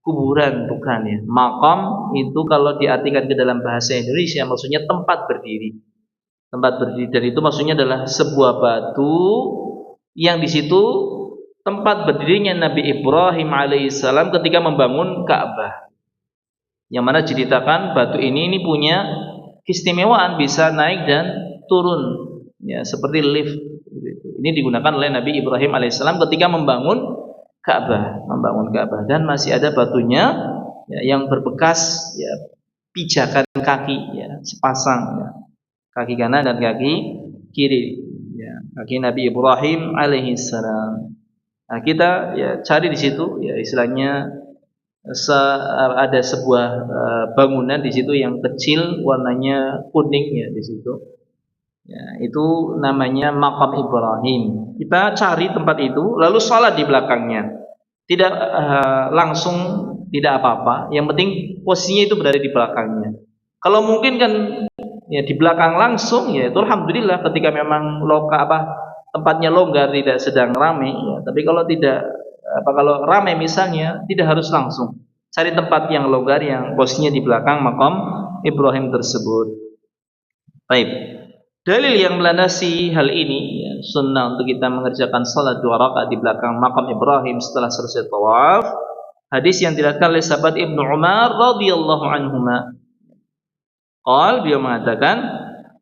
S1: kuburan, bukan ya. Makam itu kalau diartikan ke dalam bahasa Indonesia maksudnya tempat berdiri. Tempat berdiri, dan itu maksudnya adalah sebuah batu yang di situ tempat berdirinya Nabi Ibrahim alaihissalam ketika membangun Ka'bah. Yang mana diceritakan batu ini punya keistimewaan, bisa naik dan turun, ya seperti lift. Ini digunakan oleh Nabi Ibrahim alaihissalam ketika membangun Ka'bah, dan masih ada batunya ya, yang berbekas ya, pijakan kaki, ya sepasang, ya, kaki kanan dan kaki kiri, ya, kaki Nabi Ibrahim alaihissalam. Nah, kita ya cari di situ, ya istilahnya ada sebuah bangunan di situ yang kecil, warnanya kuning ya di situ. Ya, itu namanya makam Ibrahim. Kita cari tempat itu, lalu sholat di belakangnya. Tidak langsung, tidak apa-apa. Yang penting posisinya itu berada di belakangnya. Kalau mungkin kan ya di belakang langsung, ya itu alhamdulillah ketika memang tempatnya longgar, tidak sedang ramai. Ya. Tapi kalau tidak kalau ramai misalnya, tidak harus langsung. Cari tempat yang longgar yang posisinya di belakang makam Ibrahim tersebut. Baik. Dalil yang melandasi hal ini, ya, sunnah untuk kita mengerjakan salat 2 rakaat di belakang makam Ibrahim setelah selesai tawaf. Hadis yang diriwayatkan oleh sahabat Ibnu Umar radhiyallahu anhuma. Beliau mengatakan,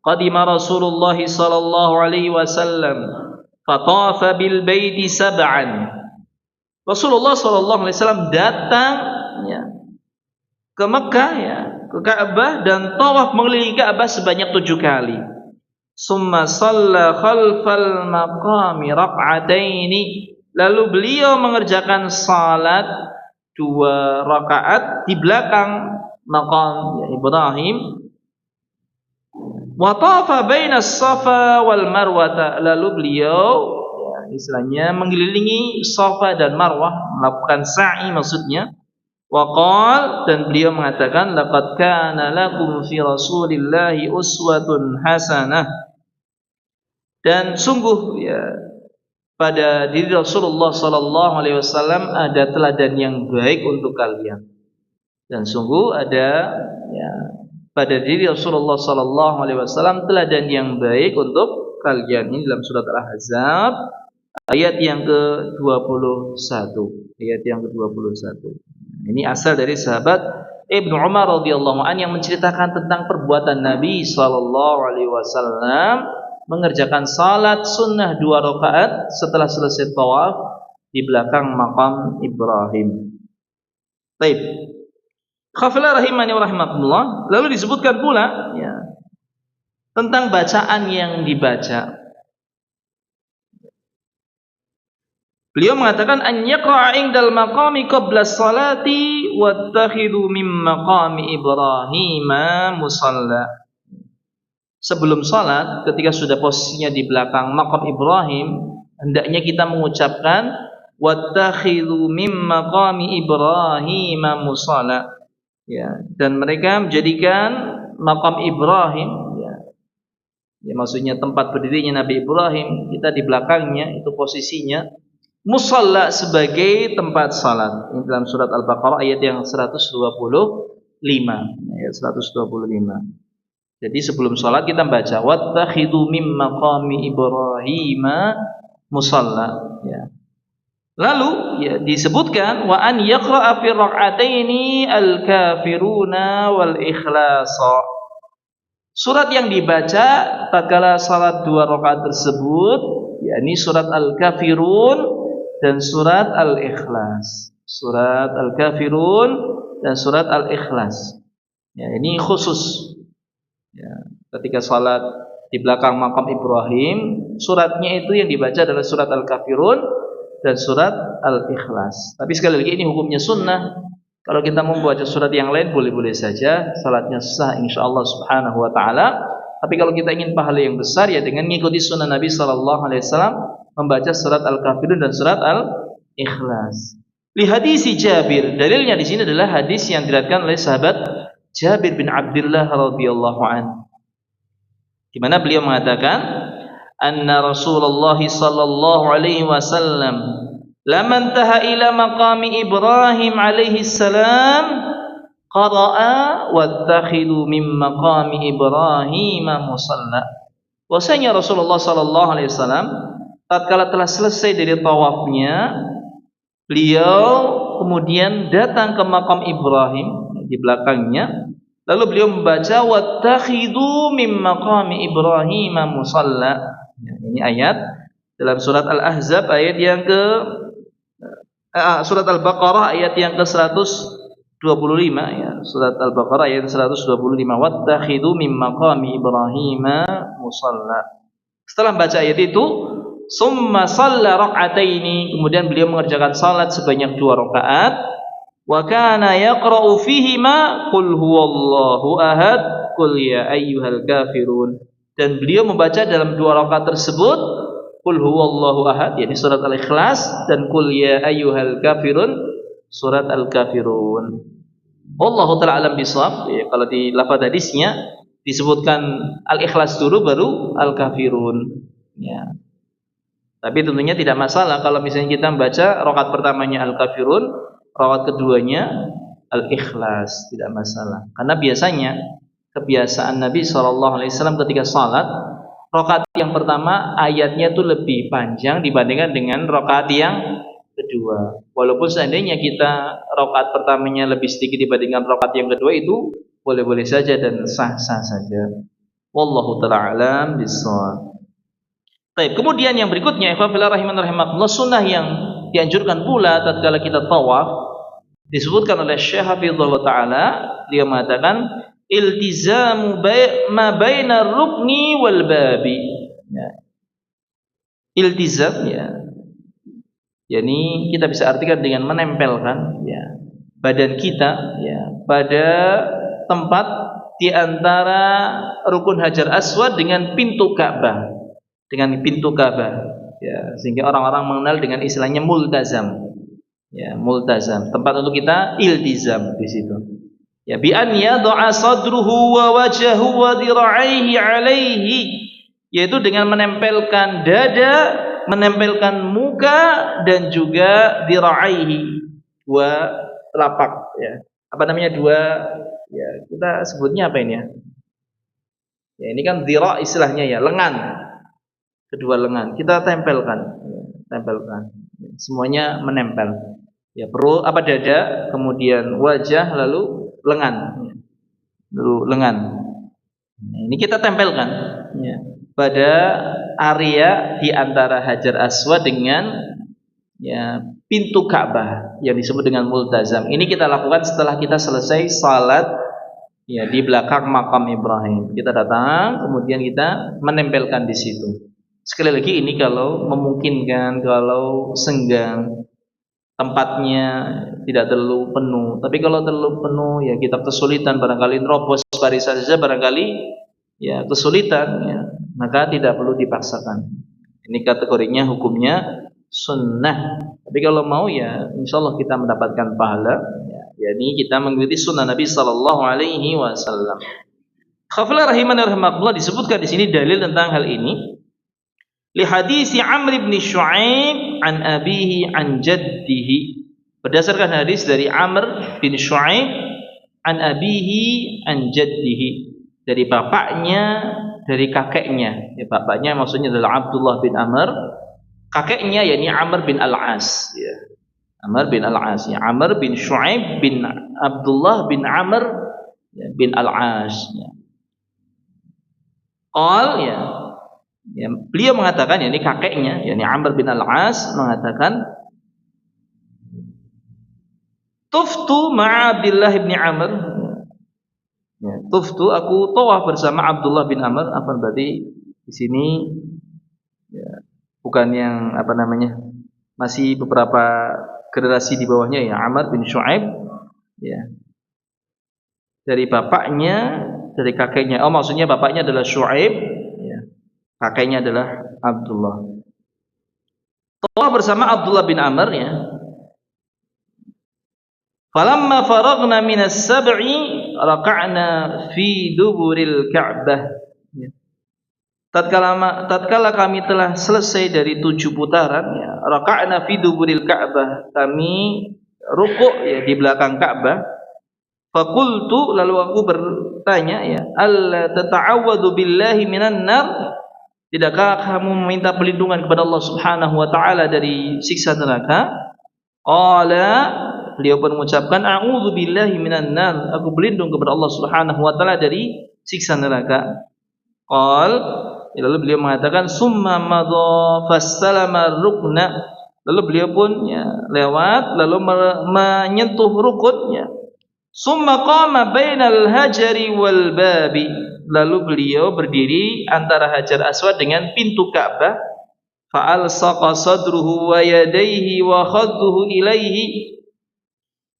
S1: qadima Rasulullah sallallahu alaihi wasallam fatafa bil baiti sab'an. Rasulullah sallallahu alaihi wasallam datang ya, ke Mekah, ya, ke Ka'bah, dan tawaf mengelilingi Ka'bah sebanyak 7 kali. Summa shalla khalfal maqami rak'ataini. Lalu beliau mengerjakan salat 2 rakaat di belakang maqam ya, Ibrahim. Wa tafa baina as-Safa wal Marwah. Lalu beliau ya, istilahnya mengelilingi Safa dan Marwah, melakukan sa'i maksudnya. Wa qala, dan beliau mengatakan, laqad kana lakum fi Rasulillahi uswatun hasanah. Dan sungguh ya pada diri Rasulullah sallallahu alaihi wasallam ada teladan yang baik untuk kalian. Dan sungguh ada ya pada diri Rasulullah sallallahu alaihi wasallam teladan yang baik untuk kalian. Ini dalam surat Al-Ahzab ayat yang ke-21. Ayat yang ke-21. Ini asal dari sahabat Ibnu Umar radhiyallahu anhu yang menceritakan tentang perbuatan Nabi sallallahu alaihi wasallam mengerjakan salat sunnah 2 rakaat setelah selesai tawaf di belakang makam Ibrahim. Baik. Khafala rahimani wa rahimakumullah. Lalu disebutkan pula ya, tentang bacaan yang dibaca. Beliau mengatakan an yaqra'a indal maqami qabla salati wattakhidhu min maqami Ibrahim musalla. Sebelum salat, ketika sudah posisinya di belakang makam Ibrahim, hendaknya kita mengucapkan wattakhidhu min maqami Ibrahim musalla. Ya, dan mereka menjadikan makam Ibrahim ya maksudnya tempat berdirinya Nabi Ibrahim, kita di belakangnya itu posisinya musalla sebagai tempat salat. Ini dalam surat Al-Baqarah ayat yang 125. Ayat 125. Jadi sebelum salat kita baca wattakhidhu mim maqami Ibrahim musalla ya. Lalu ya disebutkan wa an yaqra'a fi rak'ataini al-kafiruna wal ikhlasa. Surat yang dibaca tatkala salat 2 rakaat tersebut yakni surat Al-Kafirun dan surat Al-Ikhlas. Surat Al-Kafirun dan surat Al-Ikhlas. Ya, ini khusus. Ya, ketika salat di belakang makam Ibrahim, suratnya itu yang dibaca adalah surat Al-Kafirun dan surat Al-Ikhlas. Tapi sekali lagi ini hukumnya sunnah. Kalau kita membaca surat yang lain boleh-boleh saja, salatnya sah insyaallah subhanahu wa ta'ala. Tapi kalau kita ingin pahala yang besar ya dengan mengikuti sunnah Nabi sallallahu alaihi wasallam membaca surat Al-Kafirun dan surat Al-Ikhlas. Li hadisi Jabir, dalilnya di sini adalah hadis yang diriwayatkan oleh sahabat Jabir bin Abdullah radhiyallahu anhu. Di mana beliau mengatakan, anna Rasulullah sallallahu alaihi wasallam lamma intaha ila maqami Ibrahim alaihi salam qara'a wattakhidu min maqami Ibrahim musalla. Bahwasanya Rasulullah sallallahu alaihi wasallam tatkala telah selesai dari tawafnya, beliau kemudian datang ke makam Ibrahim di belakangnya, lalu beliau membaca wattakhidu min maqami Ibrahim musalla. Ini ayat dalam surat Al-Ahzab ayat yang ke surat Al-Baqarah ayat yang ke-125 ya. Surat Al-Baqarah ayat 125 wattakhidu min maqami Ibrahim musalla. Setelah baca ayat itu, summa shalla rak'ataini, kemudian beliau mengerjakan salat sebanyak 2 rakaat. Wa kana yaqra'u fihima qul huwallahu ahad qul ya ayyuhal kafirun. Dan beliau membaca dalam 2 rakaat tersebut qul huwallahu ahad, yakni surat Al-Ikhlas, dan qul ya ayyuhal kafirun, surat Al-Kafirun. Wallahu ta'ala alam bisawab. Ya, kalau di lafaz hadisnya disebutkan Al-Ikhlas dulu baru Al-Kafirun. Ya. Tapi tentunya tidak masalah kalau misalnya kita membaca rakaat pertamanya Al-Kafirun, rakaat keduanya Al-Ikhlas, tidak masalah. Karena biasanya kebiasaan Nabi SAW ketika salat, rakaat yang pertama ayatnya itu lebih panjang dibandingkan dengan rakaat yang kedua. Walaupun seandainya kita rakaat pertamanya lebih sedikit dibandingkan rakaat yang kedua, itu boleh-boleh saja dan sah-sah saja. Wallahu ta'ala alam bissawab. Baik, kemudian yang berikutnya, ikhwan fillah rahimanirrahimakumullah, sunnah yang dianjurkan pula tatkala kita tawaf, disebutkan oleh Syekh Hafizahullah taala, dia mengatakan iltizamu ma baina rukni wal babi. Ya. Iltizam ya. Yani kita bisa artikan dengan menempelkan ya badan kita ya pada tempat di antara rukun Hajar Aswad dengan pintu Ka'bah. Dengan pintu Ka'bah ya, sehingga orang-orang mengenal dengan istilahnya multazam. Ya, multazam. Tempat untuk kita iltizam di situ. Ya, bi an yad'a sadruhu wa wajhahu wa dira'aihi 'alaihi, yaitu dengan menempelkan dada, menempelkan muka, dan juga dira'aihi, 2 telapak ya. Apa namanya 2 ya, kita sebutnya apa ini ya? Ya, ini kan dira' istilahnya ya, lengan. Kedua lengan kita tempelkan, tempelkan. Semuanya menempel. Ya, perlu apa dada, kemudian wajah, lalu lengan. Lalu lengan. Nah, ini kita tempelkan ya, pada area di antara Hajar Aswad dengan ya pintu Ka'bah yang disebut dengan multazam. Ini kita lakukan setelah kita selesai salat ya di belakang makam Ibrahim. Kita datang, kemudian kita menempelkan di situ. Sekali lagi ini kalau memungkinkan, kalau senggang, tempatnya tidak terlalu penuh. Tapi kalau terlalu penuh ya kita kesulitan, barangkali nerobos barisan saja barangkali ya kesulitan ya, maka tidak perlu dipaksakan. Ini kategorinya hukumnya sunnah. Tapi kalau mau ya insyaallah kita mendapatkan pahala ya, yakni kita mengikuti sunnah Nabi sallallahu alaihi wasallam. Khafla rahimani rahimakumullah, disebutkan di sini dalil tentang hal ini. Li hadis Amr bin Shu'aib an abihi an jaddihi, berdasarkan hadis dari Amr bin Shu'aib an abihi an jaddihi, dari bapaknya, dari kakeknya. Ya, bapaknya maksudnya adalah Abdullah bin Amr, kakeknya yakni Amr bin Al-As ya. Amr bin Al-As ya. Amr bin Shu'aib bin Abdullah bin Amr ya, bin Al-As ya. Qal ya, ya, beliau mengatakan, yakni kakeknya, yakni Amr bin Al-As mengatakan, tuftu ma'a Abdullah bin Amr. Ya, tuftu, aku tawaf bersama Abdullah bin Amr. Apa berarti di sini ya, bukan yang apa namanya, masih beberapa generasi di bawahnya ya, Amr bin Shu'aib ya. Dari bapaknya, dari kakeknya. Oh, maksudnya bapaknya adalah Shu'aib ya. Kakeknya adalah Abdullah. Tawaf bersama Abdullah bin Amr ya. Falamma faragna minas sab'i raka'na fi duburil Ka'bah. tatkala kami telah selesai dari 7 putaran, ya, raka'na fi duburil Ka'bah, kami rukuk ya di belakang Ka'bah. Faqultu, lalu aku bertanya, ya, alla tata'awwadu billahi minan nar, tidakkah kamu meminta perlindungan kepada Allah Subhanahu wa taala dari siksa neraka? Qala, beliau pun mengucapkan, a'udzu billahi minan nar, aku berlindung kepada Allah Subhanahu wa taala dari siksa neraka. Qal, lalu beliau mengatakan, summa madha fassalama rukna, lalu beliau pun ya lewat lalu menyentuh rukunnya. Summa qama bainal hajari wal babi, lalu beliau berdiri antara Hajar Aswad dengan pintu Ka'bah. Fa'alsaqa sadruhu wa yadayhi wa khadduhu ilaihi,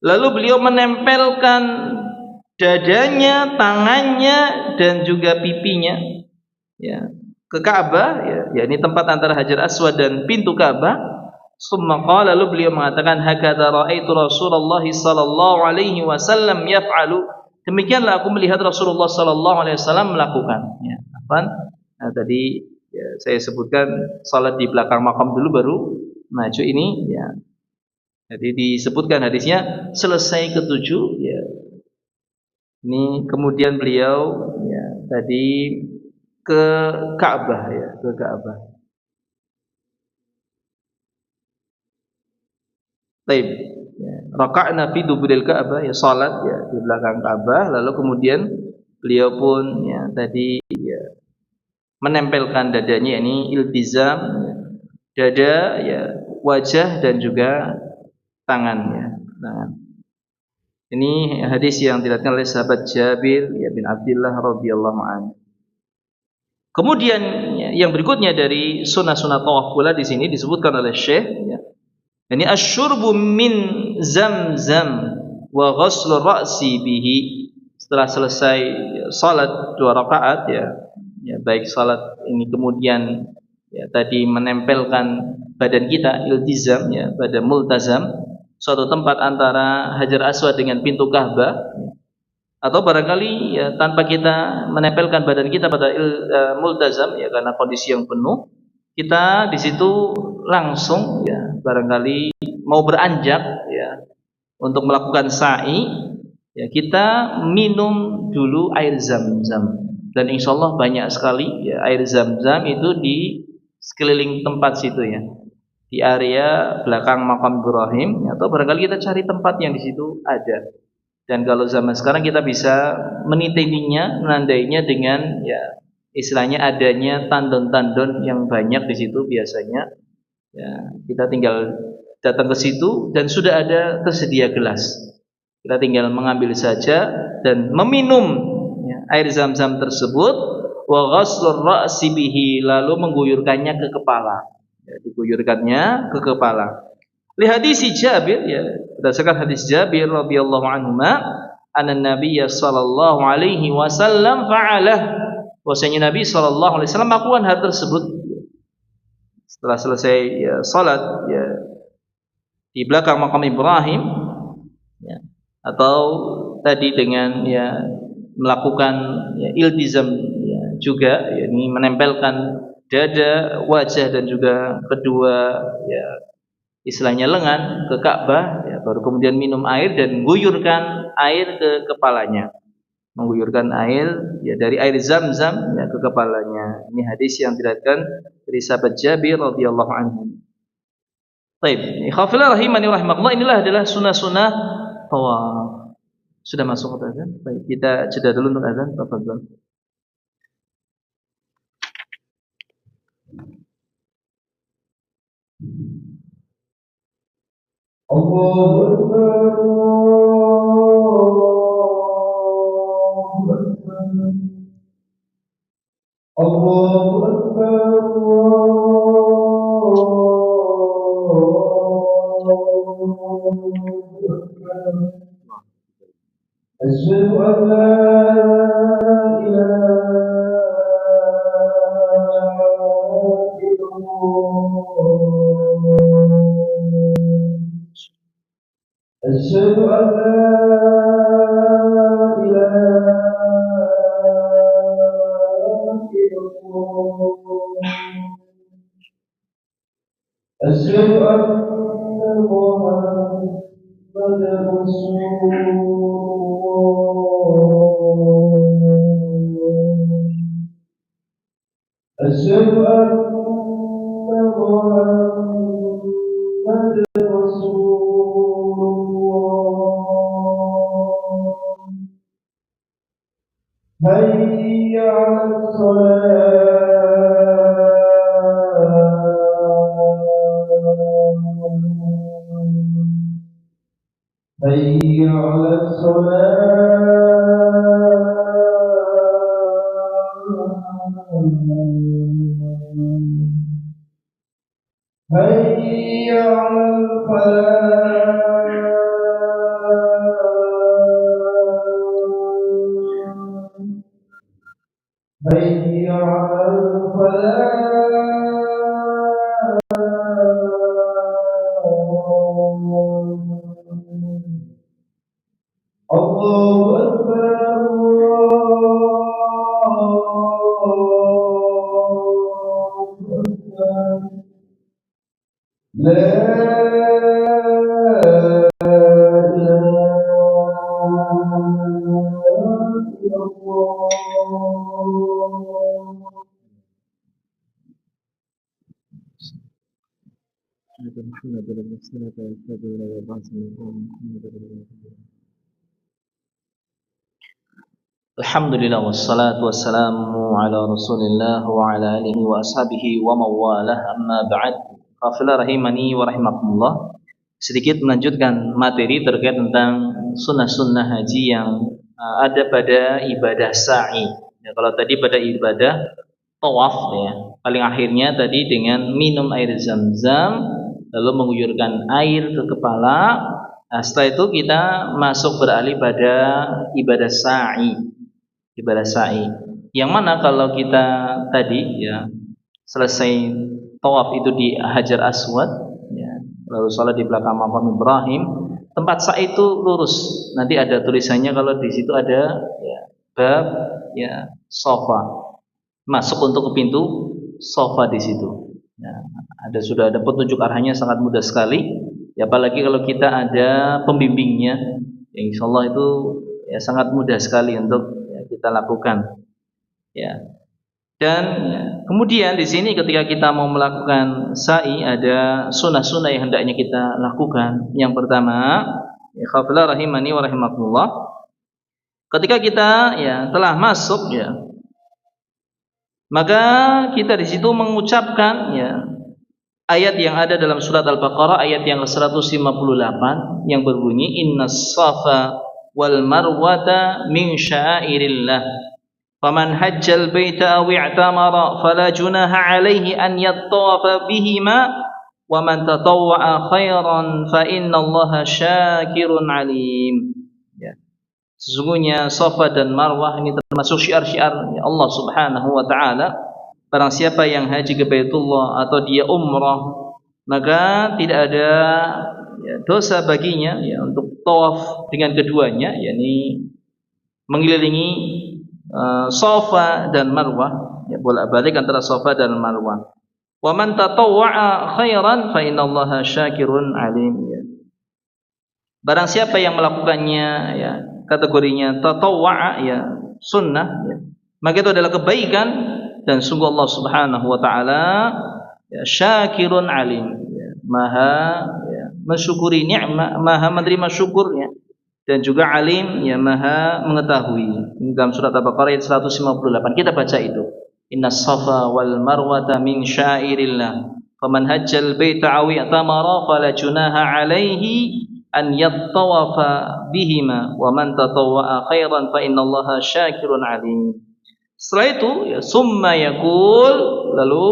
S1: lalu beliau menempelkan dadanya, tangannya dan juga pipinya, ya, ke Ka'bah, ya, ini tempat antara Hajar Aswad dan pintu Ka'bah. Summa qala, lalu beliau mengatakan, hakadha ra'aitu Rasulullah sallallahu alaihi wasallam yaf'alu, demikianlah aku melihat Rasulullah sallallahu alaihi wasallam melakukan. Ya, nah, tadi ya, saya sebutkan salat di belakang makam dulu baru maju ini, ya. Jadi disebutkan hadisnya selesai ketujuh, ya. Ini kemudian beliau ya tadi ke Ka'bah, ya, ke Ka'bah. Baik, ya, raka'na fi duburil Ka'bah, ya, salat ya di belakang Ka'bah, lalu kemudian beliau pun ya tadi ya menempelkan dadanya, ini iltizam, ya, dada, ya, wajah dan juga tangannya. Tangan. Ini hadis yang diriwayatkan oleh sahabat Jabir ya bin Abdullah radhiyallahu anhu. Kemudian ya, yang berikutnya dari sunnah-sunnah tawaf pula di sini disebutkan oleh Syekh, ya. Ini asyurbu min zamzam wa ghuslu ra'si bihi. Setelah selesai ya, salat 2 rakaat, ya, ya, baik salat ini kemudian ya tadi menempelkan badan kita iltizam, ya, pada multazam, suatu tempat antara Hajar Aswad dengan pintu Ka'bah, atau barangkali ya tanpa kita menempelkan badan kita pada multazam, ya, karena kondisi yang penuh, kita di situ langsung ya barangkali mau beranjak ya untuk melakukan sa'i, ya, kita minum dulu air zam-zam, dan insyaallah banyak sekali ya air zam-zam itu di sekeliling tempat situ, ya, di area belakang makam Ibrahim, ya, atau barangkali kita cari tempat yang di situ ada. Dan kalau zaman sekarang kita bisa meniteninya, menandainya dengan ya istilahnya adanya tandon-tandon yang banyak di situ biasanya. Ya, kita tinggal datang ke situ dan sudah ada tersedia gelas. Kita tinggal mengambil saja dan meminum ya, air zam-zam tersebut. Wa ghaslur ra'si bihi, lalu mengguyurkannya ke kepala. Ya, diguyurkannya ke kepala. Li hadisi Jabir, ya, berdasarkan hadis Jabir radhiyallahu anhu, anna Nabiy sallallahu alaihi wasallam fa'alah, bahwasanya Nabi sallallahu alaihi wasallam melakukan hal tersebut. Setelah selesai ya, salat ya, di belakang makam Ibrahim, ya, atau tadi dengan ya melakukan ya, iltizam ya, juga ya, ini menempelkan dada, wajah dan juga kedua ya istilahnya lengan ke Ka'bah, ya, baru kemudian minum air dan guyurkan air ke kepalanya, mengguyurkan air ya dari air zam-zam ya ke kepalanya. Ini hadis yang diriwayatkan dari sahabat Jabir radhiyallahu anhu. Baik, ikhwafillah rahimani rahimakumullah, inilah adalah sunnah-sunnah tawaf. Sudah masuk ke azan? Baik, kita jeda dulu untuk azan. Tafadhol. Allahu Akbar. Allahu Akbar. Asyhadu an la ilaha أشهد أن لا إله إلا الله Alhamdulillah wassalatu wassalamu ala Rasulillah wa ala alihi wa ashabihi wa mawalah, amma ba'd. Qafila rahimani wa rahimakumullah. Sedikit melanjutkan materi terkait tentang sunnah-sunnah haji yang ada pada ibadah sa'i. Ya, kalau tadi pada ibadah tawaf, ya, paling akhirnya tadi dengan minum air zam-zam lalu mengguyurkan air ke kepala. Nah, setelah itu kita masuk beralih pada ibadah sa'i. Ibadah sa'i yang mana kalau kita tadi ya selesai tawaf itu di Hajar Aswad, ya, lalu salat di belakang makam Ibrahim, tempat sa'i itu lurus. Nanti ada tulisannya kalau di situ ada ya, bab ya sofa, masuk untuk ke pintu sofa di situ. Ya, sudah ada petunjuk arahnya, sangat mudah sekali. Ya, apalagi kalau kita ada pembimbingnya, ya, insya Allah itu ya sangat mudah sekali untuk kita lakukan, ya. Dan kemudian di sini ketika kita mau melakukan sa'i ada sunnah-sunnah yang hendaknya kita lakukan. Yang pertama, ya khafila rahimani wa rahimakumullah, ketika kita ya telah masuk, ya, maka kita di situ mengucapkan ya ayat yang ada dalam surat Al-Baqarah ayat yang ke-158 yang berbunyi innas safa wal marwata min syairillah faman hajjal baita aw i'tamara fala junaha alaihi an yattawafa bihima wa man tatawwa'a khairan fa innallaha syakirun alim. Ya. Sesungguhnya Safa dan Marwah ini termasuk syiar-syiar Allah Subhanahu wa taala. Barang siapa yang haji ke Baitullah atau dia umrah, maka tidak ada ya, dosa baginya ya untuk tawaf dengan keduanya, yakni mengelilingi Safa dan Marwah, ya, bolak-balik antara Safa dan Marwah. Wa man tatawwa'a khairan fa innallaha syakirun alim. Ya. Barang siapa yang melakukannya ya kategorinya tatawwa'a ya sunnah, ya, maka itu adalah kebaikan dan sungguh Allah Subhanahu wa taala ya syakirun alim, ya, maha ya, mensyukuri nikmat, maha menerima syukurnya, dan juga alim ya maha mengetahui. Dalam surat Al-Baqarah ayat 158 kita baca itu, innas safa wal marwata min syairillah faman hajjal baita aw i'tamara fala junaha alaihi an yattawafa bihima wa man tatawwa'a khairan fa innallaha syakirun alim. Setelah itu ya summa yaqul, lalu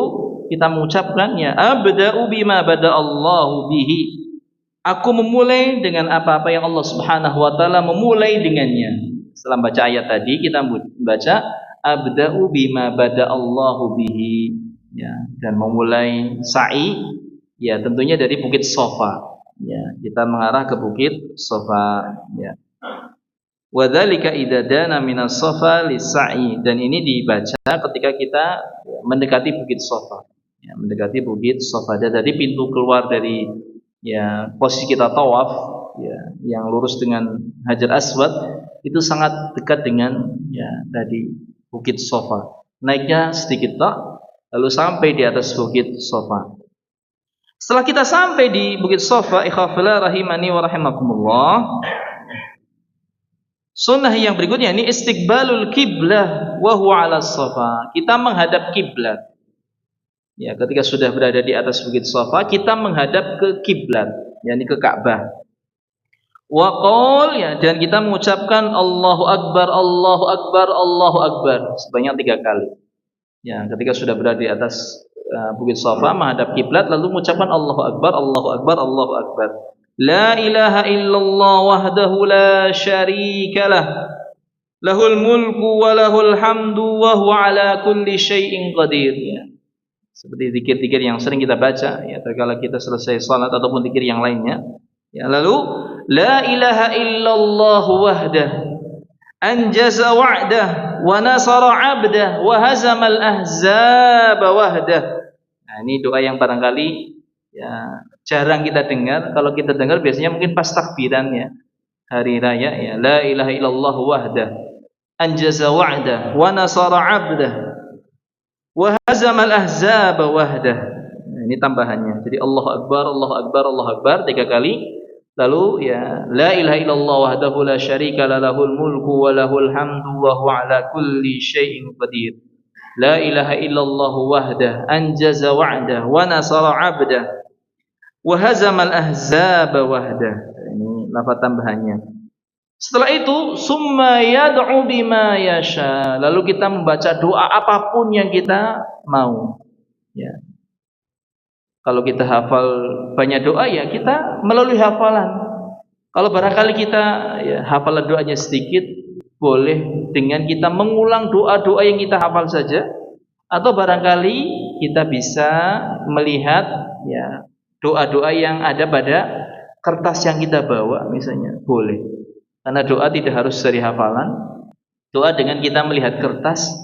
S1: kita mengucapkan ya abda'u bima bada'allahu bihi, aku memulai dengan apa-apa yang Allah Subhanahu wa taala memulai dengannya. Setelah baca ayat tadi kita baca abda'u bima bada'allahu bihi, ya, dan memulai sa'i ya tentunya dari Bukit Safa, ya, kita mengarah ke Bukit Safa, ya. Wa dzalika idza dana minas safa lis-sa'i, dan ini dibaca ketika kita mendekati Bukit Safa, ya, mendekati Bukit Safa. Dari pintu keluar dari ya posisi kita tawaf ya yang lurus dengan Hajar Aswad itu sangat dekat dengan ya tadi Bukit Safa. Naiknya sedikit tak, lalu sampai di atas bukit Safa. Setelah kita sampai di bukit Safa, ikhwafillah rahimani wa rahimakumullah, sunnah yang berikutnya ini istiqbalul kiblah wa huwa 'ala Safa. Kita menghadap kiblat. Ya, ketika sudah berada di atas bukit Safa, kita menghadap ke kiblat, yakni ke Ka'bah. Wa qol, ya, dan kita mengucapkan Allahu Akbar, Allahu Akbar, Allahu Akbar sebanyak 3 kali. Ya, ketika sudah berada di atas bukit Safa menghadap kiblat, lalu mengucapkan Allahu Akbar, Allahu Akbar, Allahu Akbar. La ilaha illallah wahdahu la syarikalah, lahul mulku wa lahul hamdu wa huwa ala kulli syai'in qadir. Ya. Seperti zikir-zikir yang sering kita baca, ya, tatkala kita selesai salat ataupun zikir yang lainnya. Ya, lalu la ilaha illallah wahdah anjaza wa'dah wa nasara 'abdah wa hazamal ahzaba wahdah. Nah, ini doa yang barangkali ya jarang kita dengar. Kalau kita dengar biasanya mungkin pas takbiran, ya, hari raya, ya, la ilaha illallah wahdah anjaza wa'dah wa nasara 'abdah wa hazamal ahzaba wahdah. Nah, ini tambahannya. Jadi Allahu Akbar, Allahu Akbar, Allahu Akbar 3 kali. Lalu ya la ilaha illallah wahdahu la syarika lahul mulku wa lahul hamdu wa huwa ala kulli syai'in qadir. La ilaha illallah wahdah anjaza wa'dah wa nasara 'abdah wa hazamal ahzaba wahdah. Ini lafaz tambahannya. Setelah itu summa yad'u bima yasha. Lalu kita membaca doa apapun yang kita mau. Ya. Kalau kita hafal banyak doa, ya kita melalui hafalan. Kalau barangkali kita ya, hafalan doanya sedikit, boleh dengan kita mengulang doa-doa yang kita hafal saja. Atau barangkali kita bisa melihat ya doa-doa yang ada pada kertas yang kita bawa, misalnya, boleh. Karena doa tidak harus dari hafalan. Doa dengan kita melihat kertas.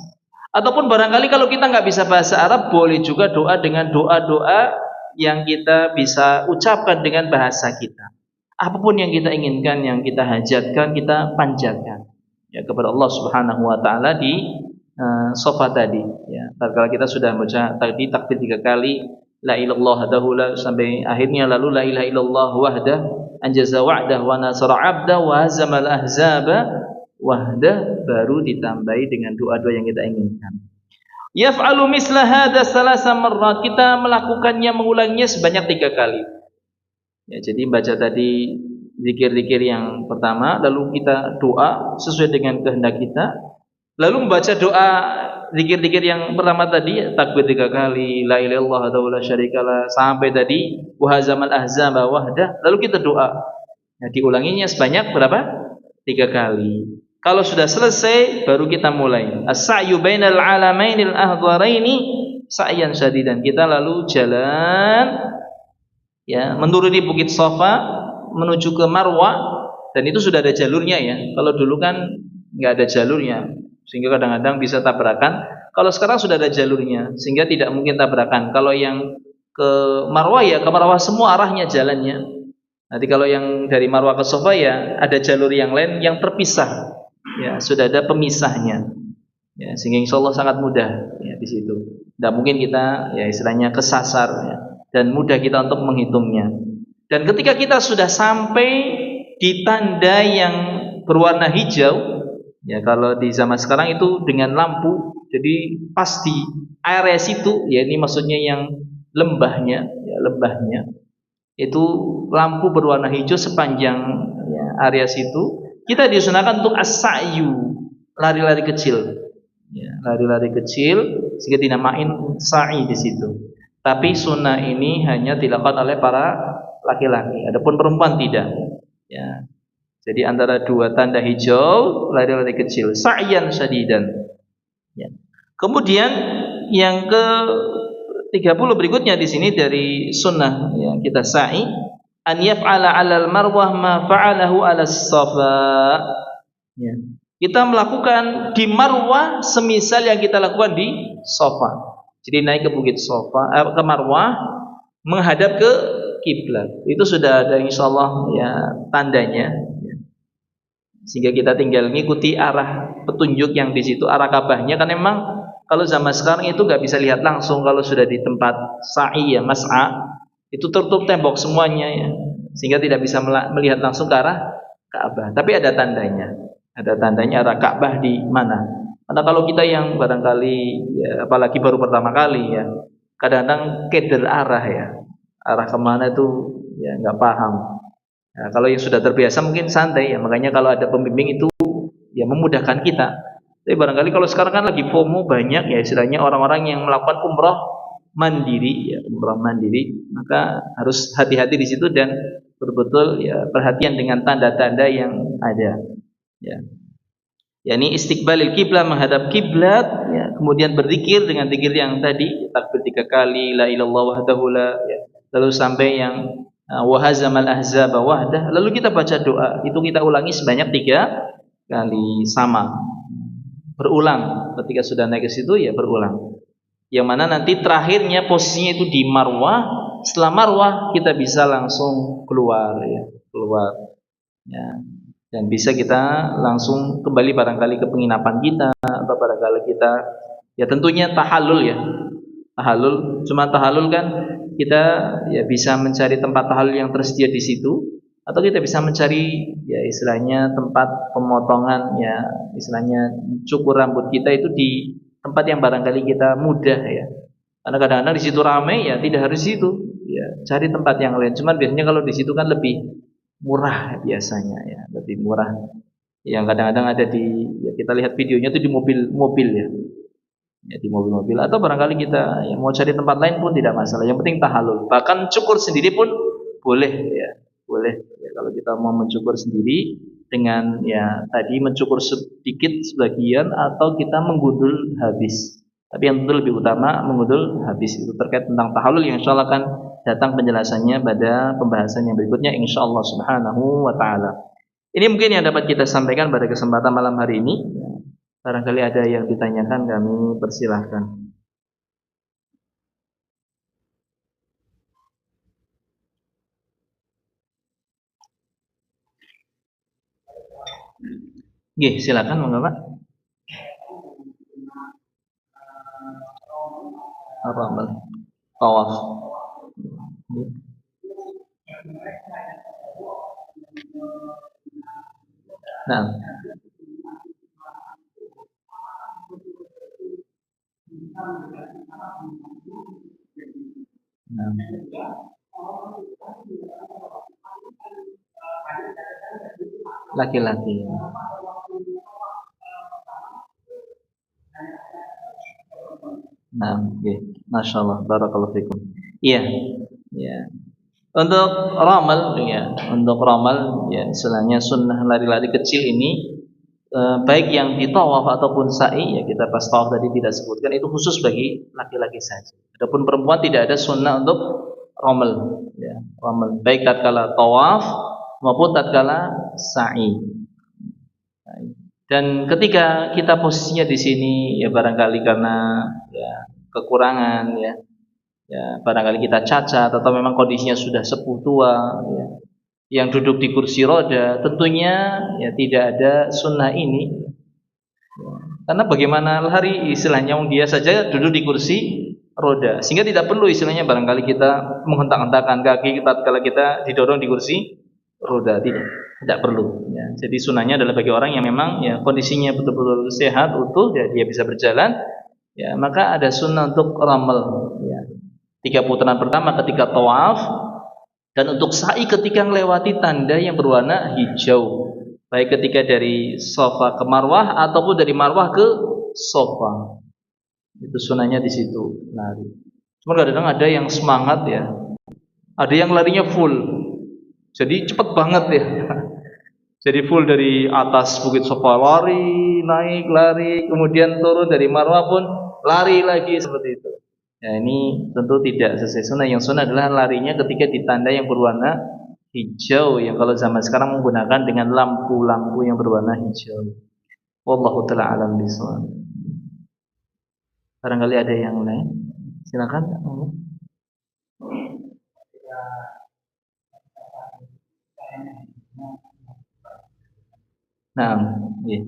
S1: Ataupun barangkali kalau kita nggak bisa bahasa Arab, boleh juga doa dengan doa-doa yang kita bisa ucapkan dengan bahasa kita. Apapun yang kita inginkan, yang kita hajatkan, kita panjatkan ya kepada Allah Subhanahu wa taala di Safa tadi. Ya, tatkala kita sudah baca tadi takbir 3 kali, la ilallah wahdahu sampai akhirnya, lalu la ilaha illallah wahdah anjaza wa'dah wa nasara 'abdah wa hazamal ahzaba wahdah, baru ditambahi dengan doa-doa yang kita inginkan. Yaf'alu misla hadza salasa marrat, kita melakukannya, mengulanginya sebanyak 3 kali. Ya, jadi baca tadi zikir-zikir yang pertama, lalu kita doa sesuai dengan kehendak kita. Lalu membaca doa zikir-zikir yang pertama tadi, takbir 3 kali, la ilaha illallah wahdahu la syarikalah, sampai tadi wa hazamal ahzaba wahdah, lalu kita doa. Nah, diulanginya sebanyak berapa? 3 kali. Kalau sudah selesai, baru kita mulai as-sa'yu bainal 'alamainil ahdharaini sa'yan syadidan. Kita lalu jalan ya menuruni bukit Safa menuju ke Marwah, dan itu sudah ada jalurnya, ya. Kalau dulu kan nggak ada jalurnya, sehingga kadang-kadang bisa tabrakan. Kalau sekarang sudah ada jalurnya, sehingga tidak mungkin tabrakan. Kalau yang ke Marwah, ya ke Marwah semua arahnya jalannya. Nanti kalau yang dari Marwah ke Safa, ya ada jalur yang lain yang terpisah. Ya, sudah ada pemisahnya. Ya, sehingga insyaallah sangat mudah ya di situ. Tidak mungkin kita ya istilahnya kesasar ya, dan mudah kita untuk menghitungnya. Dan ketika kita sudah sampai di tanda yang berwarna hijau, ya kalau di zaman sekarang itu dengan lampu, jadi pas di area situ, ya ini maksudnya yang lembahnya, ya lembahnya itu lampu berwarna hijau sepanjang ya, area situ. Kita disunahkan untuk as-sa'yu, lari-lari kecil, ya, lari-lari kecil, sehingga dinamain sa'i di situ. Tapi sunnah ini hanya dilakukan oleh para laki-laki, adapun perempuan tidak. Ya, jadi antara 2 tanda hijau, lari-lari kecil, sa'yan syadidan. Ya. Kemudian yang ke 30 berikutnya di sini dari sunnah ya, kita sa'i. An yaf'ala 'alal marwah ma fa'alahu 'alas safa. Ya. Kita melakukan di Marwah semisal yang kita lakukan di Safa. Jadi naik ke bukit Safa, ke Marwah, menghadap ke kiblat. Itu sudah ada insyaallah ya tandanya. Ya. Sehingga kita tinggal mengikuti arah petunjuk yang di situ, arah Ka'bahnya, kan memang Kalau zaman sekarang itu nggak bisa lihat langsung kalau sudah di tempat sa'i ya mas'a itu tertutup tembok semuanya ya, sehingga tidak bisa melihat langsung ke arah Ka'bah. Tapi ada tandanya arah Ka'bah di mana. Karena kalau kita yang barangkali ya, apalagi baru pertama kali ya, kadang-kadang keder arah ya, arah kemana itu ya nggak paham. Nah, kalau yang sudah terbiasa mungkin santai ya, makanya kalau ada pembimbing itu ya memudahkan kita. Tapi barangkali kalau sekarang kan lagi FOMO banyak ya istilahnya orang-orang yang melakukan umroh mandiri ya, umroh mandiri, maka harus hati-hati di situ dan betul-betul ya perhatian dengan tanda-tanda yang ada ya. yakni istiqbalil kiblat, menghadap kiblat ya, kemudian berzikir dengan zikir yang tadi takbir 3 kali la ilallah wahdahu la ya. Lalu sampai yang wa hazamal ahzaba wahdah, lalu kita baca doa itu kita ulangi sebanyak 3 kali sama, berulang. Ketika sudah naik ke situ ya berulang, yang mana nanti terakhirnya posisinya itu di marwah. Setelah marwah kita bisa langsung keluar ya, keluar ya, dan bisa kita langsung kembali barangkali ke penginapan kita, atau barangkali kita ya tentunya tahallul ya, tahallul. Cuma tahallul kan kita ya bisa mencari tempat tahallul yang tersedia di situ, atau kita bisa mencari ya istilahnya tempat pemotongan ya, istilahnya cukur rambut kita itu di tempat yang barangkali kita mudah ya. Karena kadang-kadang di situ ramai ya, tidak harus di situ ya, cari tempat yang lain. Cuman biasanya kalau di situ kan lebih murah biasanya ya, lebih murah. Yang kadang-kadang ada di ya, kita lihat videonya itu di mobil-mobil ya. Ya di mobil-mobil, atau barangkali kita yang mau cari tempat lain pun tidak masalah. Yang penting tahallul. Bahkan cukur sendiri pun boleh ya. Boleh ya, kalau kita mau mencukur sendiri dengan ya tadi mencukur sedikit sebagian atau kita menggundul habis. Tapi yang tentu lebih utama menggundul habis. Itu terkait tentang tahallul yang insyaallah akan datang penjelasannya pada pembahasan yang berikutnya insyaallah subhanahu wa taala. Ini mungkin yang dapat kita sampaikan pada kesempatan malam hari ini. Barangkali ada yang ditanyakan, kami persilahkan. Nggih, silakan monggo Pak. Apa amal? Tawaf. Nah. Nah. Laki-laki. Nah, okay. Masya Allah, barakallahu fikum. Iya, ya. Untuk ramal, ya, untuk ramal, ya, istilahnya sunnah lari-lari kecil ini, baik yang di tawaf ataupun sa'i, ya kita pas tawaf tadi tidak sebutkan itu khusus bagi laki-laki saja. Adapun perempuan tidak ada sunnah untuk ramal, ya, ramal. Baik tatkala tawaf maupun tatkala sa'i. Dan ketika kita posisinya di sini ya barangkali karena ya kekurangan ya, ya barangkali kita cacat atau memang kondisinya sudah sepuh tua ya, yang duduk di kursi roda, tentunya ya tidak ada sunnah ini. Karena bagaimana lari istilahnya dia saja duduk di kursi roda, sehingga tidak perlu istilahnya barangkali kita menghentak-hentakkan kaki tatkala kita didorong di kursi roda, tidak perlu ya. Jadi sunahnya adalah bagi orang yang memang ya kondisinya betul-betul sehat utuh ya, dia bisa berjalan ya, maka ada sunnah untuk ramal ya. 3 putaran pertama ketika tawaf, dan untuk sa'i ketika melewati tanda yang berwarna hijau, baik ketika dari Safa ke Marwah ataupun dari Marwah ke Safa. Itu sunahnya di situ lari. Cuma kadang-kadang ada yang semangat ya, ada yang larinya full, jadi cepet banget ya. Jadi full dari atas Bukit Safa lari, naik lari, kemudian turun dari Marwah pun lari lagi seperti itu. Ya ini tentu tidak sesuai sunnah. Yang sunnah adalah larinya ketika di tanda yang berwarna hijau, yang kalau zaman sekarang menggunakan dengan lampu-lampu yang berwarna hijau. Wallahu ta'ala alam bishawab. Barangkali ada yang lain, silakan. Nah, iya.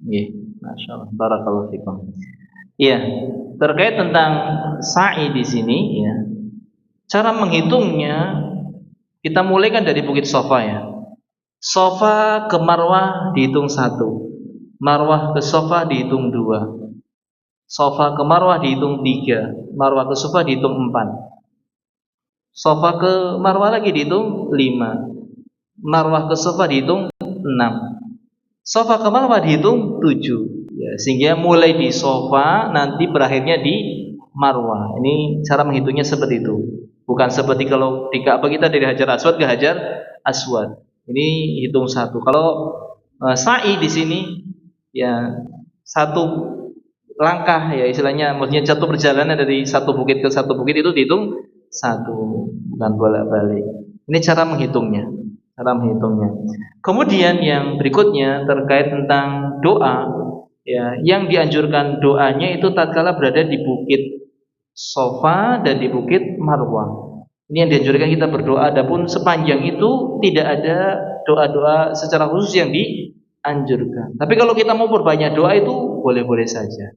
S1: Nggih, masyaallah, barakallahu fikum. Iya, terkait tentang sa'i di sini ya. Cara menghitungnya kita mulai kan dari Bukit Sofa ya. Sofa ke Marwah dihitung 1. Marwah ke Sofa dihitung 2. Sofa ke Marwah dihitung 3. Marwah ke Sofa dihitung 4. Sofa ke Marwah lagi dihitung 5. Marwah ke Sofa dihitung 6. Sofa ke Marwah dihitung 7 ya, sehingga mulai di Sofa nanti berakhirnya di Marwah. Ini cara menghitungnya seperti itu. Bukan seperti kalau di Ka'bah kita dari Hajar Aswad ke Hajar Aswad. Ini hitung 1. Kalau sa'i di sini ya 1 langkah ya, istilahnya maksudnya satu perjalanan dari satu bukit ke satu bukit itu dihitung 1, bukan bolak-balik. Ini cara menghitungnya. Cara menghitungnya. Kemudian yang berikutnya terkait tentang doa ya, yang dianjurkan doanya itu tatkala berada di Bukit Sofa dan di Bukit Marwah. Ini yang dianjurkan kita berdoa. Adapun sepanjang itu tidak ada doa-doa secara khusus yang dianjurkan. Tapi kalau kita mau berbanyak doa itu boleh-boleh saja.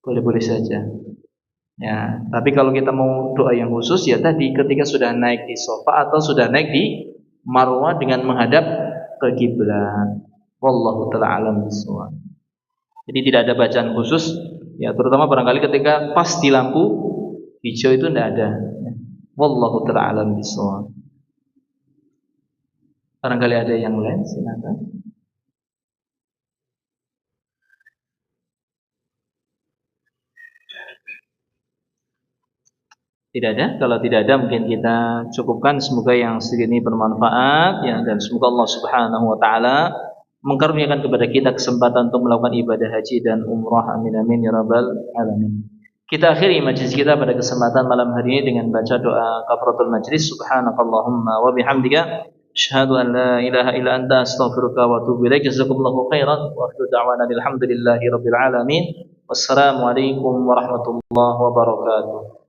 S1: Boleh-boleh saja. Ya, tapi kalau kita mau doa yang khusus ya tadi ketika sudah naik di Sofa atau sudah naik di Marwah dengan menghadap ke kiblat. Wallahu taala alam bisawab. Jadi tidak ada bacaan khusus ya, terutama barangkali ketika pas di lampu hijau itu tidak ada. Wallahu taala alam bisawab. Barangkali ada yang lain, silakan. Tidak ada. Kalau tidak ada mungkin kita cukupkan. Semoga yang sedikit ini bermanfaat ya, dan semoga Allah Subhanahu wa taala mengkaruniakan kepada kita kesempatan untuk melakukan ibadah haji dan umrah. Amin amin ya rabbal alamin. Kita akhiri majlis kita pada kesempatan malam hari ini dengan baca doa kafaratul majlis. Subhanakallahumma wa bihamdika asyhadu an la ilaha illa anta astaghfiruka wa atubu ilaik. Jazakumullahu khairan wa akhiru da'wana alhamdulillahi rabbil alamin. Wassalamu alaikum warahmatullahi wabarakatuh.